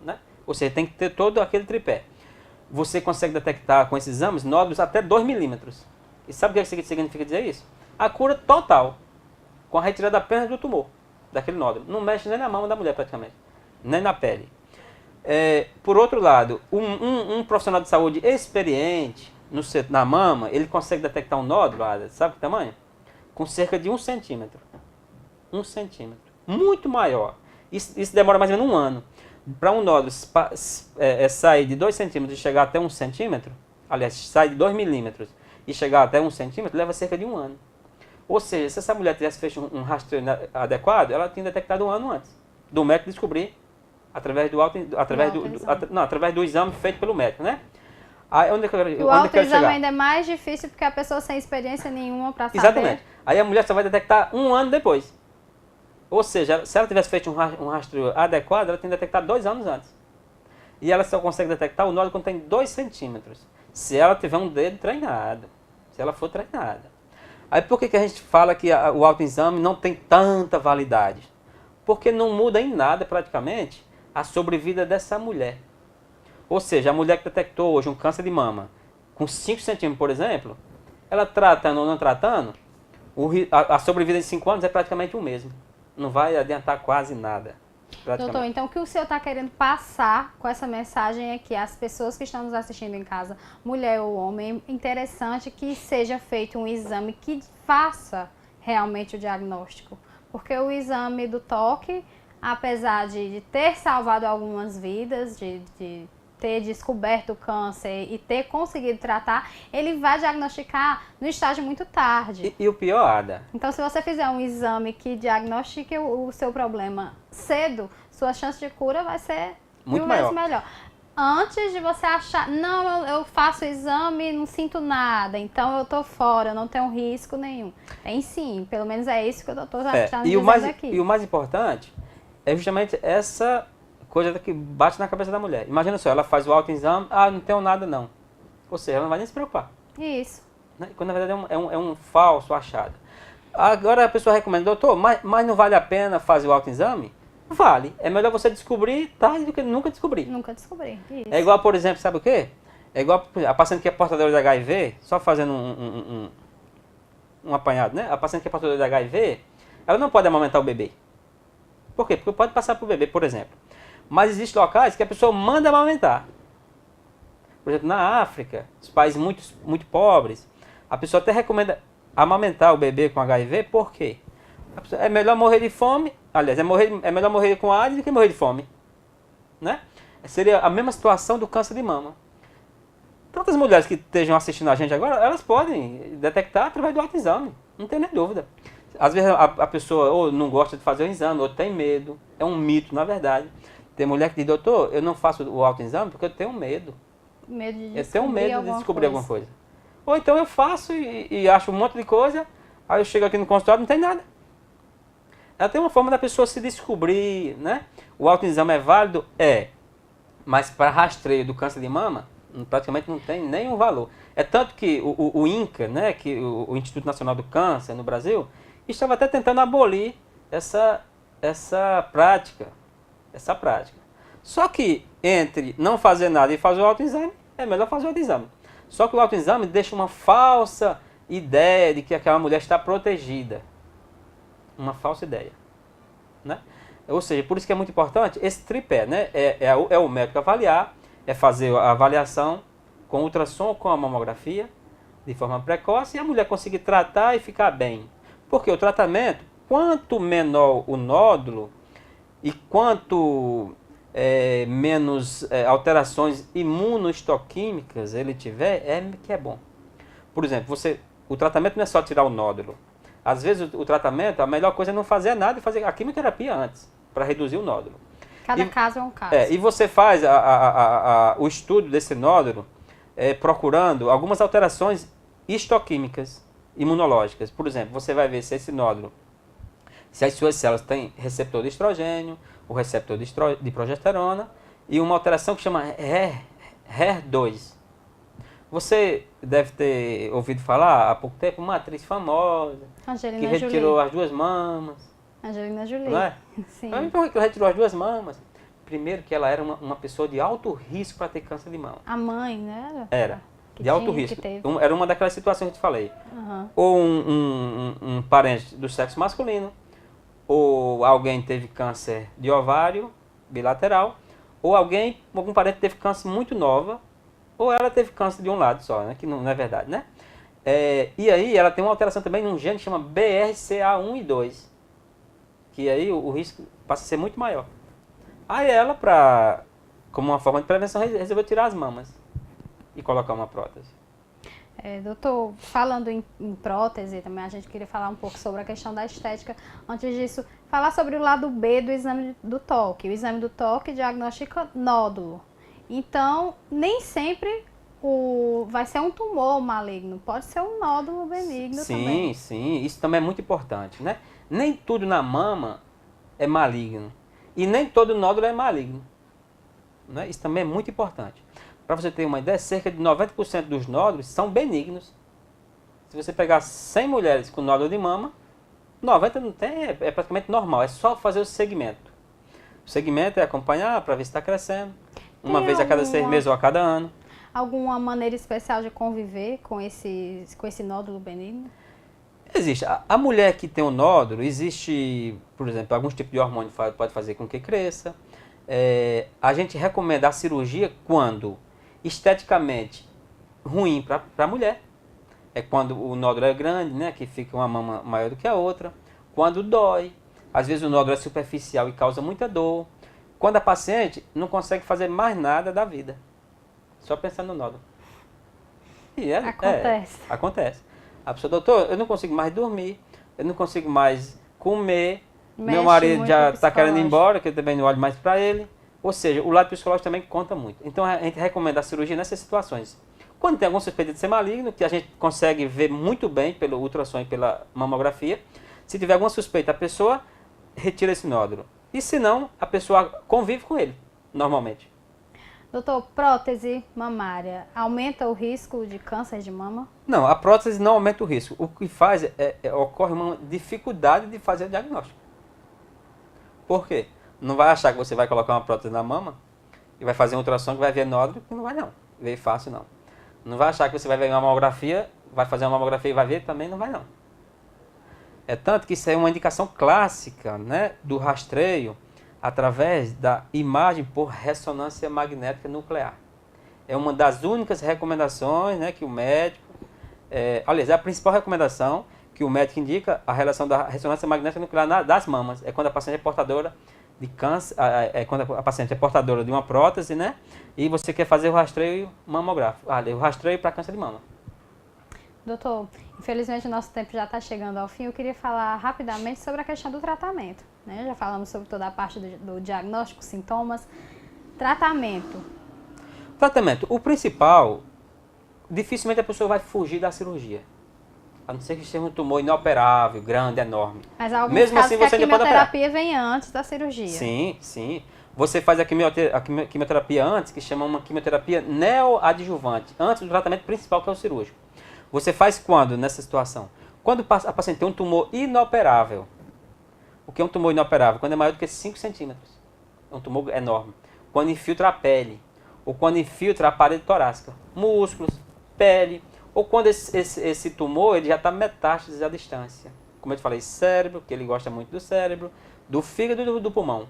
Né? Ou seja, tem que ter todo aquele tripé. Você consegue detectar com esses exames nódulos até 2 milímetros. E sabe o que significa dizer isso? A cura total, com a retirada apenas do tumor, daquele nódulo. Não mexe nem na mama da mulher praticamente, nem na pele. Por outro lado, um profissional de saúde experiente na mama, ele consegue detectar um nódulo, sabe que tamanho? Com cerca de 1 centímetro. 1 centímetro. Muito maior. Isso demora mais ou menos 1 ano. Para um nódulo sair de 2 centímetros e chegar até 1 centímetro, aliás, sai de 2 milímetros e chegar até 1 centímetro, leva cerca de 1 ano. Ou seja, se essa mulher tivesse feito um rastreio adequado, ela tinha detectado 1 ano antes do médico descobrir através do exame feito pelo médico, né? Aí, o autoexame ainda é mais difícil porque a pessoa sem experiência nenhuma para saber. Exatamente. Aí a mulher só vai detectar 1 ano depois. Ou seja, se ela tivesse feito um rastreio adequado, ela tinha detectado 2 anos antes. E ela só consegue detectar o nódulo quando tem 2 centímetros. Se ela tiver um dedo treinado. Se ela for treinada. Aí por que a gente fala que o autoexame não tem tanta validade? Porque não muda em nada praticamente a sobrevida dessa mulher. Ou seja, a mulher que detectou hoje um câncer de mama com 5 centímetros, por exemplo, ela tratando ou não tratando, a sobrevida de 5 anos é praticamente o mesmo. Não vai adiantar quase nada. Doutor, então o que o senhor está querendo passar com essa mensagem é que as pessoas que estão nos assistindo em casa, mulher ou homem, é interessante que seja feito um exame que faça realmente o diagnóstico. Porque o exame do toque, apesar de ter salvado algumas vidas, de ter descoberto o câncer e ter conseguido tratar, ele vai diagnosticar no estágio muito tarde. E o pior, Ada? Então, se você fizer um exame que diagnostique o seu problema cedo, sua chance de cura vai ser muito melhor. Antes de você achar, não, eu faço o exame e não sinto nada, então eu tô fora, eu não tenho risco nenhum. Tem sim, pelo menos é isso que o doutor está dizendo aqui. E o mais importante é justamente essa coisa que bate na cabeça da mulher. Imagina só, ela faz o autoexame, não tenho nada não. Ou seja, ela não vai nem se preocupar. Isso. Né? Quando na verdade é um falso achado. Agora a pessoa recomenda, doutor, mas não vale a pena fazer o autoexame? Vale. É melhor você descobrir tarde do que nunca descobrir. Nunca descobri. Isso. É igual, por exemplo, sabe o quê? É igual a paciente que é portadora de HIV, só fazendo um apanhado, né? A paciente que é portadora de HIV, ela não pode amamentar o bebê. Por quê? Porque pode passar para o bebê, por exemplo. Mas existem locais que a pessoa manda amamentar. Por exemplo, na África, os países muito pobres, a pessoa até recomenda amamentar o bebê com HIV, por quê? É melhor morrer de fome, aliás, é melhor morrer com AIDS do que morrer de fome. Né? Seria a mesma situação do câncer de mama. Tantas mulheres que estejam assistindo a gente agora, elas podem detectar através do autoexame, não tem nem dúvida. Às vezes a pessoa ou não gosta de fazer o exame, ou tem medo, é um mito, na verdade. Tem mulher que diz, doutor, eu não faço o autoexame porque eu tenho medo. Eu tenho medo de descobrir alguma coisa. Ou então eu faço e acho um monte de coisa, aí eu chego aqui no consultório e não tem nada. Ela tem uma forma da pessoa se descobrir, né? O autoexame é válido? É. Mas para rastreio do câncer de mama, praticamente não tem nenhum valor. É tanto que o INCA, né, que o Instituto Nacional do Câncer no Brasil, estava até tentando abolir essa prática. Só que entre não fazer nada e fazer o autoexame, é melhor fazer o autoexame. Só que o autoexame deixa uma falsa ideia de que aquela mulher está protegida. Uma falsa ideia. Né? Ou seja, por isso que é muito importante esse tripé. Né? É o médico avaliar, é fazer a avaliação com ultrassom ou com a mamografia, de forma precoce, e a mulher conseguir tratar e ficar bem. Porque o tratamento, quanto menor o nódulo e quanto menos alterações imunohistoquímicas ele tiver, que é bom. Por exemplo, o tratamento não é só tirar o nódulo. Às vezes o tratamento, a melhor coisa é não fazer nada e fazer a quimioterapia antes, para reduzir o nódulo. Cada caso é um caso. E você faz o estudo desse nódulo procurando algumas alterações histoquímicas, imunológicas. Por exemplo, você vai ver se esse nódulo, se as suas células têm receptor de estrogênio, o receptor de progesterona e uma alteração que chama HER2. Você deve ter ouvido falar há pouco tempo uma atriz famosa que retirou as 2 mamas. Angelina Jolie. Não é? Sim. Por que ela retirou as 2 mamas? Primeiro que ela era uma pessoa de alto risco para ter câncer de mama. A mãe, né? Era. De alto risco. Era uma daquelas situações que eu te falei. Uhum. Ou um parente do sexo masculino, ou alguém teve câncer de ovário bilateral, ou algum parente teve câncer muito nova, ou ela teve câncer de um lado só, né? Que não é verdade, né? E aí ela tem uma alteração também num gene que chama BRCA1 e 2, que aí o risco passa a ser muito maior. Aí ela, como uma forma de prevenção, resolveu tirar as mamas e colocar uma prótese. Doutor, falando em prótese, também a gente queria falar um pouco sobre a questão da estética. Antes disso, falar sobre o lado B do exame do toque. O exame do toque diagnostica nódulo. Então, nem sempre vai ser um tumor maligno, pode ser um nódulo benigno também. Sim, isso também é muito importante, né? Nem tudo na mama é maligno e nem todo nódulo é maligno, né? Isso também é muito importante. Para você ter uma ideia, cerca de 90% dos nódulos são benignos. Se você pegar 100 mulheres com nódulo de mama, 90 não tem, é praticamente normal, é só fazer o segmento. O segmento é acompanhar para ver se está crescendo, uma vez a cada 6 meses ou a cada ano. Alguma maneira especial de conviver com esse nódulo benigno? Existe. A mulher que tem um nódulo, existe, por exemplo, alguns tipos de hormônio pode fazer com que cresça. A gente recomenda a cirurgia quando esteticamente ruim para a mulher. É quando o nódulo é grande, né, que fica uma mama maior do que a outra. Quando dói. Às vezes o nódulo é superficial e causa muita dor. Quando a paciente não consegue fazer mais nada da vida. Só pensando no nódulo. E acontece. Acontece. A pessoa, doutor, eu não consigo mais dormir, eu não consigo mais comer, meu marido já está querendo ir embora, que eu também não olho mais para ele. Ou seja, o lado psicológico também conta muito. Então a gente recomenda a cirurgia nessas situações. Quando tem alguma suspeita de ser maligno, que a gente consegue ver muito bem pelo ultrassom e pela mamografia, se tiver alguma suspeita, a pessoa retira esse nódulo. E se não, a pessoa convive com ele, normalmente. Doutor, prótese mamária aumenta o risco de câncer de mama? Não, a prótese não aumenta o risco. O que faz ocorre uma dificuldade de fazer o diagnóstico. Por quê? Não vai achar que você vai colocar uma prótese na mama e vai fazer um ultrassom que vai ver nódulo, que não vai não. Ver fácil não. Não vai achar que você vai ver uma mamografia, vai fazer uma mamografia e vai ver, também não vai não. É tanto que isso é uma indicação clássica, né, do rastreio através da imagem por ressonância magnética nuclear. É uma das únicas recomendações, né, que o médico... aliás, é a principal recomendação que o médico indica, a relação da ressonância magnética nuclear das mamas. É quando a paciente é portadora de câncer, quando a paciente é portadora de uma prótese, né, e você quer fazer o rastreio mamográfico, o rastreio para câncer de mama. Doutor, infelizmente o nosso tempo já está chegando ao fim. Eu queria falar rapidamente sobre a questão do tratamento, né? Já falamos sobre toda a parte do diagnóstico, sintomas. Tratamento. Tratamento. O principal, dificilmente a pessoa vai fugir da cirurgia. A não ser que seja um tumor inoperável, grande, enorme. Mas há alguns mesmo casos assim, que você a quimioterapia vem antes da cirurgia. Sim, sim. Você faz a quimioterapia antes, que chama uma quimioterapia neoadjuvante, antes do tratamento principal, que é o cirúrgico. Você faz quando, nessa situação? Quando a paciente tem um tumor inoperável. O que é um tumor inoperável? Quando é maior do que 5 centímetros. É um tumor enorme. Quando infiltra a pele, ou quando infiltra a parede torácica, músculos, pele, ou quando esse tumor ele já está metástase à distância. Como eu te falei, cérebro, que ele gosta muito do cérebro, do fígado e do pulmão,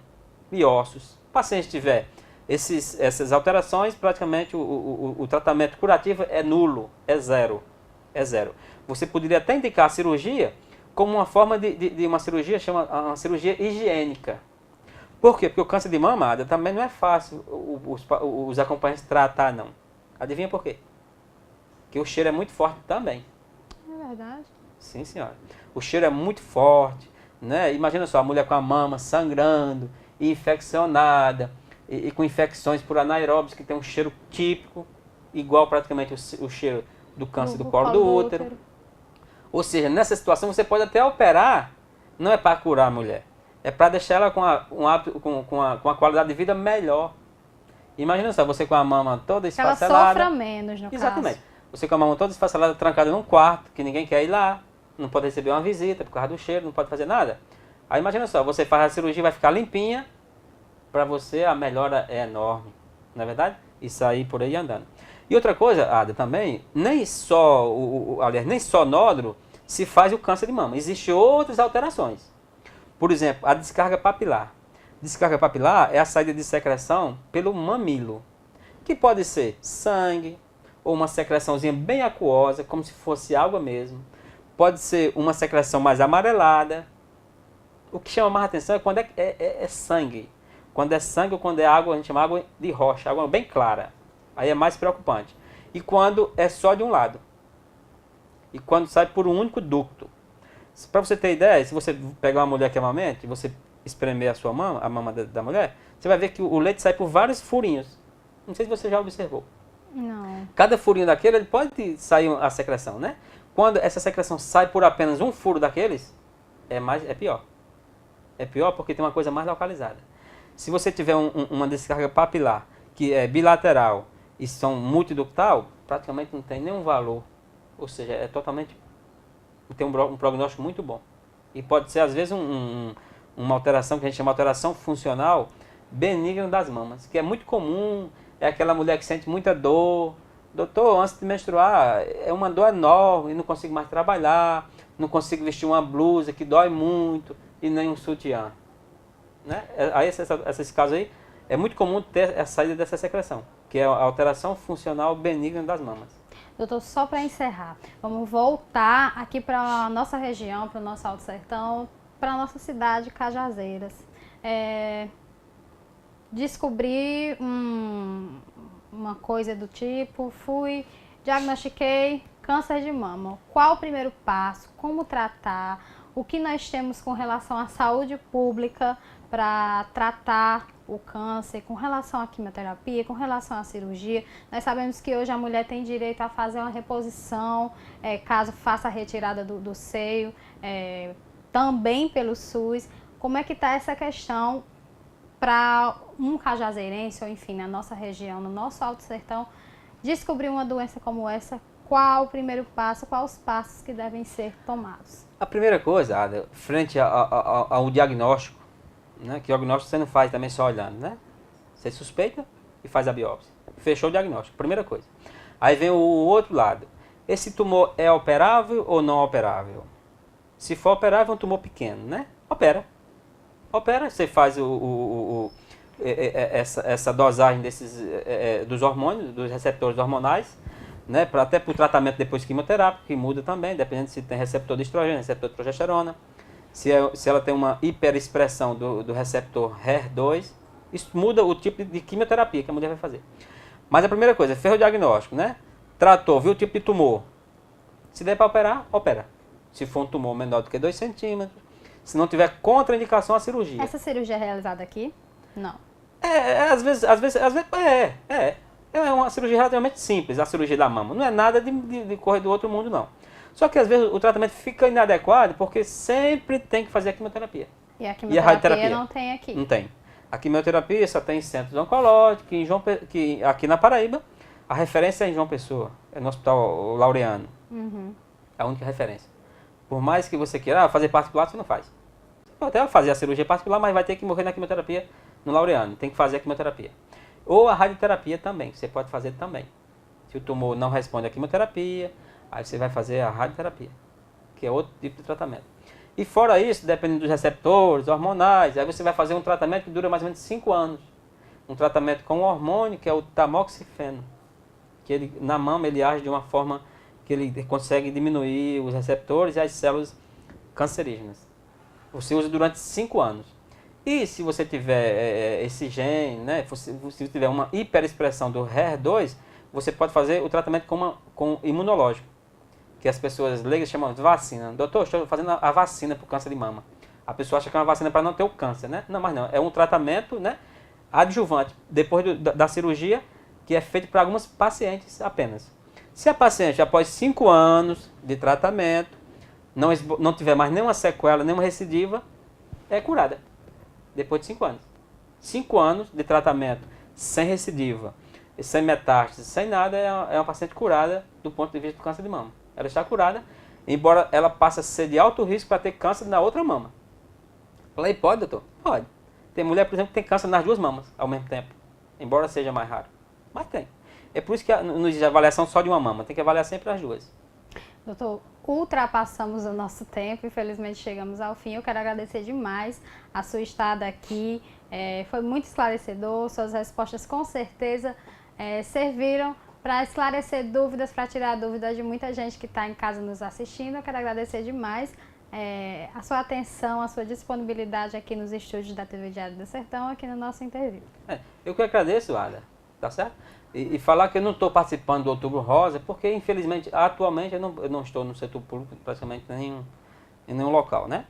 e ossos. Se o paciente tiver essas alterações, praticamente o tratamento curativo é nulo, é zero. É zero. Você poderia até indicar a cirurgia como uma forma de uma cirurgia, chama uma cirurgia higiênica. Por quê? Porque o câncer de mama também não é fácil os acompanhantes tratar, não. Adivinha por quê? Porque o cheiro é muito forte também. É verdade. Sim, senhora. O cheiro é muito forte, né? Imagina só, a mulher com a mama sangrando, infeccionada, e com infecções por anaeróbios, que tem um cheiro típico, igual praticamente o cheiro do câncer do colo do útero. Ou seja, nessa situação você pode até operar, não é para curar a mulher, é para deixar ela com a qualidade de vida melhor. Imagina só, você com a mama toda esfacelada. Ela sofra menos, no Exatamente. caso. Você com a mama toda esfacelada, trancada num quarto, que ninguém quer ir lá, não pode receber uma visita por causa do cheiro, não pode fazer nada. Aí imagina só, você faz a cirurgia, vai ficar limpinha, para você a melhora é enorme, não é verdade? E sair por aí andando. E outra coisa, Ada, também, nem só nódulo se faz o câncer de mama. Existem outras alterações. Por exemplo, a descarga papilar. Descarga papilar é a saída de secreção pelo mamilo, que pode ser sangue, ou uma secreçãozinha bem aquosa, como se fosse água mesmo. Pode ser uma secreção mais amarelada. O que chama mais atenção é quando é sangue. Quando é sangue ou quando é água, a gente chama água de rocha, água bem clara. Aí é mais preocupante. E quando é só de um lado. E quando sai por um único ducto. Para você ter ideia, se você pegar uma mulher que amamente, e você espremer a sua mama, a mama da mulher, você vai ver que o leite sai por vários furinhos. Não sei se você já observou. Não. Cada furinho daquele, ele pode sair a secreção, né? Quando essa secreção sai por apenas um furo daqueles, é pior. É pior porque tem uma coisa mais localizada. Se você tiver uma descarga papilar, que é bilateral, e são multiductal, praticamente não tem nenhum valor. Ou seja, é totalmente... tem um prognóstico muito bom. E pode ser, às vezes, uma alteração que a gente chama de alteração funcional benigna das mamas, que é muito comum, é aquela mulher que sente muita dor. Doutor, antes de menstruar, é uma dor enorme, não consigo mais trabalhar, não consigo vestir uma blusa que dói muito, e nem um sutiã. Né? Aí, esses casos aí, é muito comum ter a saída dessa secreção, que é a alteração funcional benigna das mamas. Doutor, só para encerrar, vamos voltar aqui para a nossa região, para o nosso Alto Sertão, para a nossa cidade, Cajazeiras. Descobri uma coisa do tipo, diagnostiquei câncer de mama. Qual o primeiro passo? Como tratar? O que nós temos com relação à saúde pública para tratar o câncer, com relação à quimioterapia, com relação à cirurgia? Nós sabemos que hoje a mulher tem direito a fazer uma reposição, caso faça a retirada do seio, também pelo SUS. Como é que está essa questão para um cajazeirense, ou enfim, na nossa região, no nosso Alto Sertão, descobrir uma doença como essa, qual o primeiro passo, quais os passos que devem ser tomados? A primeira coisa, Ada, frente ao diagnóstico, né, que o diagnóstico você não faz também só olhando, né? Você suspeita e faz a biópsia. Fechou o diagnóstico, primeira coisa. Aí vem o outro lado. Esse tumor é operável ou não operável? Se for operável, é um tumor pequeno, né? Opera. Opera, você faz essa dosagem dos hormônios, dos receptores hormonais, né? Até para o tratamento depois quimioterápico, que muda também, dependendo se tem receptor de estrogênio, receptor de progesterona. Se ela tem uma hiperexpressão do receptor HER2, isso muda o tipo de quimioterapia que a mulher vai fazer. Mas a primeira coisa, fez o diagnóstico, né? Tratou, viu o tipo de tumor. Se der para operar, opera. Se for um tumor menor do que 2 centímetros, se não tiver contraindicação à cirurgia. Essa cirurgia é realizada aqui? Não. Às vezes é uma cirurgia relativamente simples, a cirurgia da mama. Não é nada de correr do outro mundo, não. Só que às vezes o tratamento fica inadequado porque sempre tem que fazer a quimioterapia. E a quimioterapia não tem aqui? Não tem. A quimioterapia só tem em centros oncológicos, que aqui na Paraíba, a referência é em João Pessoa, é no Hospital Laureano. Uhum. É a única referência. Por mais que você queira fazer particular, você não faz. Você pode até fazer a cirurgia particular, mas vai ter que morrer na quimioterapia no Laureano. Tem que fazer a quimioterapia. Ou a radioterapia também, você pode fazer também. Se o tumor não responde à quimioterapia, aí você vai fazer a radioterapia, que é outro tipo de tratamento. E fora isso, dependendo dos receptores hormonais, aí você vai fazer um tratamento que dura mais ou menos 5 anos. Um tratamento com um hormônio, que é o tamoxifeno. Que ele, na mama ele age de uma forma que ele consegue diminuir os receptores e as células cancerígenas. Você usa durante 5 anos. E se você tiver esse gene, né, se tiver uma hiperexpressão do HER2, você pode fazer o tratamento com imunológico, que as pessoas leigas chamam de vacina. Doutor, estou fazendo a vacina para o câncer de mama. A pessoa acha que é uma vacina para não ter o câncer, né? Não, mas não. É um tratamento, né, adjuvante, depois da cirurgia, que é feito para algumas pacientes apenas. Se a paciente, após 5 anos de tratamento, não tiver mais nenhuma sequela, nenhuma recidiva, é curada. Depois de 5 anos. 5 anos de tratamento sem recidiva, sem metástase, sem nada, é uma paciente curada do ponto de vista do câncer de mama. Ela está curada, embora ela passe a ser de alto risco para ter câncer na outra mama. Falei, pode, doutor? Pode. Tem mulher, por exemplo, que tem câncer nas 2 mamas ao mesmo tempo, embora seja mais raro. Mas tem. É por isso que não existe avaliação só de uma mama, tem que avaliar sempre as 2. Doutor, ultrapassamos o nosso tempo, infelizmente chegamos ao fim. Eu quero agradecer demais a sua estada aqui, foi muito esclarecedor, suas respostas com certeza serviram para esclarecer dúvidas, para tirar dúvidas de muita gente que está em casa nos assistindo. Eu quero agradecer demais a sua atenção, a sua disponibilidade aqui nos estúdios da TV Diário do Sertão, aqui no nosso interview. Eu que agradeço, Ada, tá certo? E falar que eu não estou participando do Outubro Rosa, porque infelizmente, atualmente, eu não estou no setor público, praticamente em nenhum local, né?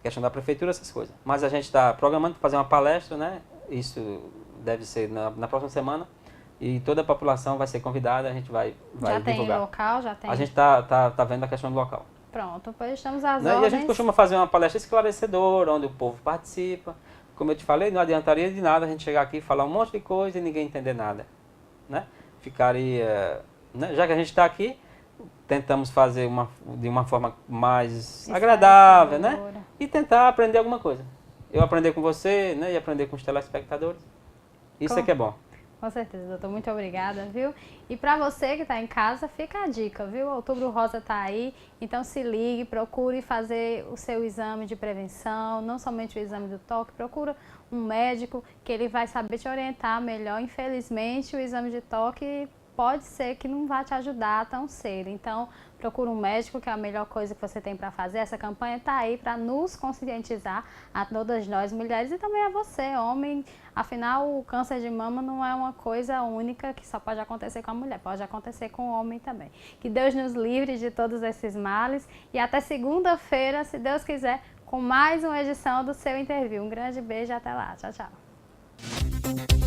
Questão da prefeitura, essas coisas. Mas a gente está programando para fazer uma palestra, né? Isso deve ser na próxima semana. E toda a população vai ser convidada, a gente vai já divulgar. Tem local? Já tem? A gente tá vendo a questão do local. Pronto, pois estamos às ordens. E a gente costuma fazer uma palestra esclarecedora, onde o povo participa. Como eu te falei, não adiantaria de nada a gente chegar aqui e falar um monte de coisa e ninguém entender nada. Né? Ficaria, né? Já que a gente está aqui, tentamos fazer de uma forma mais agradável, né? E tentar aprender alguma coisa. Eu aprender com você, né? E aprender com os telespectadores. Isso é que é bom. Com certeza, doutor. Muito obrigada, viu? E para você que está em casa, fica a dica, viu? Outubro Rosa está aí, então se ligue, procure fazer o seu exame de prevenção, não somente o exame do toque, procura um médico que ele vai saber te orientar melhor. Infelizmente, o exame de toque pode ser que não vá te ajudar tão cedo, então procura um médico, que é a melhor coisa que você tem para fazer. Essa campanha está aí para nos conscientizar, a todas nós mulheres e também a você, homem. Afinal, o câncer de mama não é uma coisa única que só pode acontecer com a mulher, pode acontecer com o homem também. Que Deus nos livre de todos esses males e até segunda-feira, se Deus quiser, com mais uma edição do seu interview. Um grande beijo e até lá. Tchau, tchau.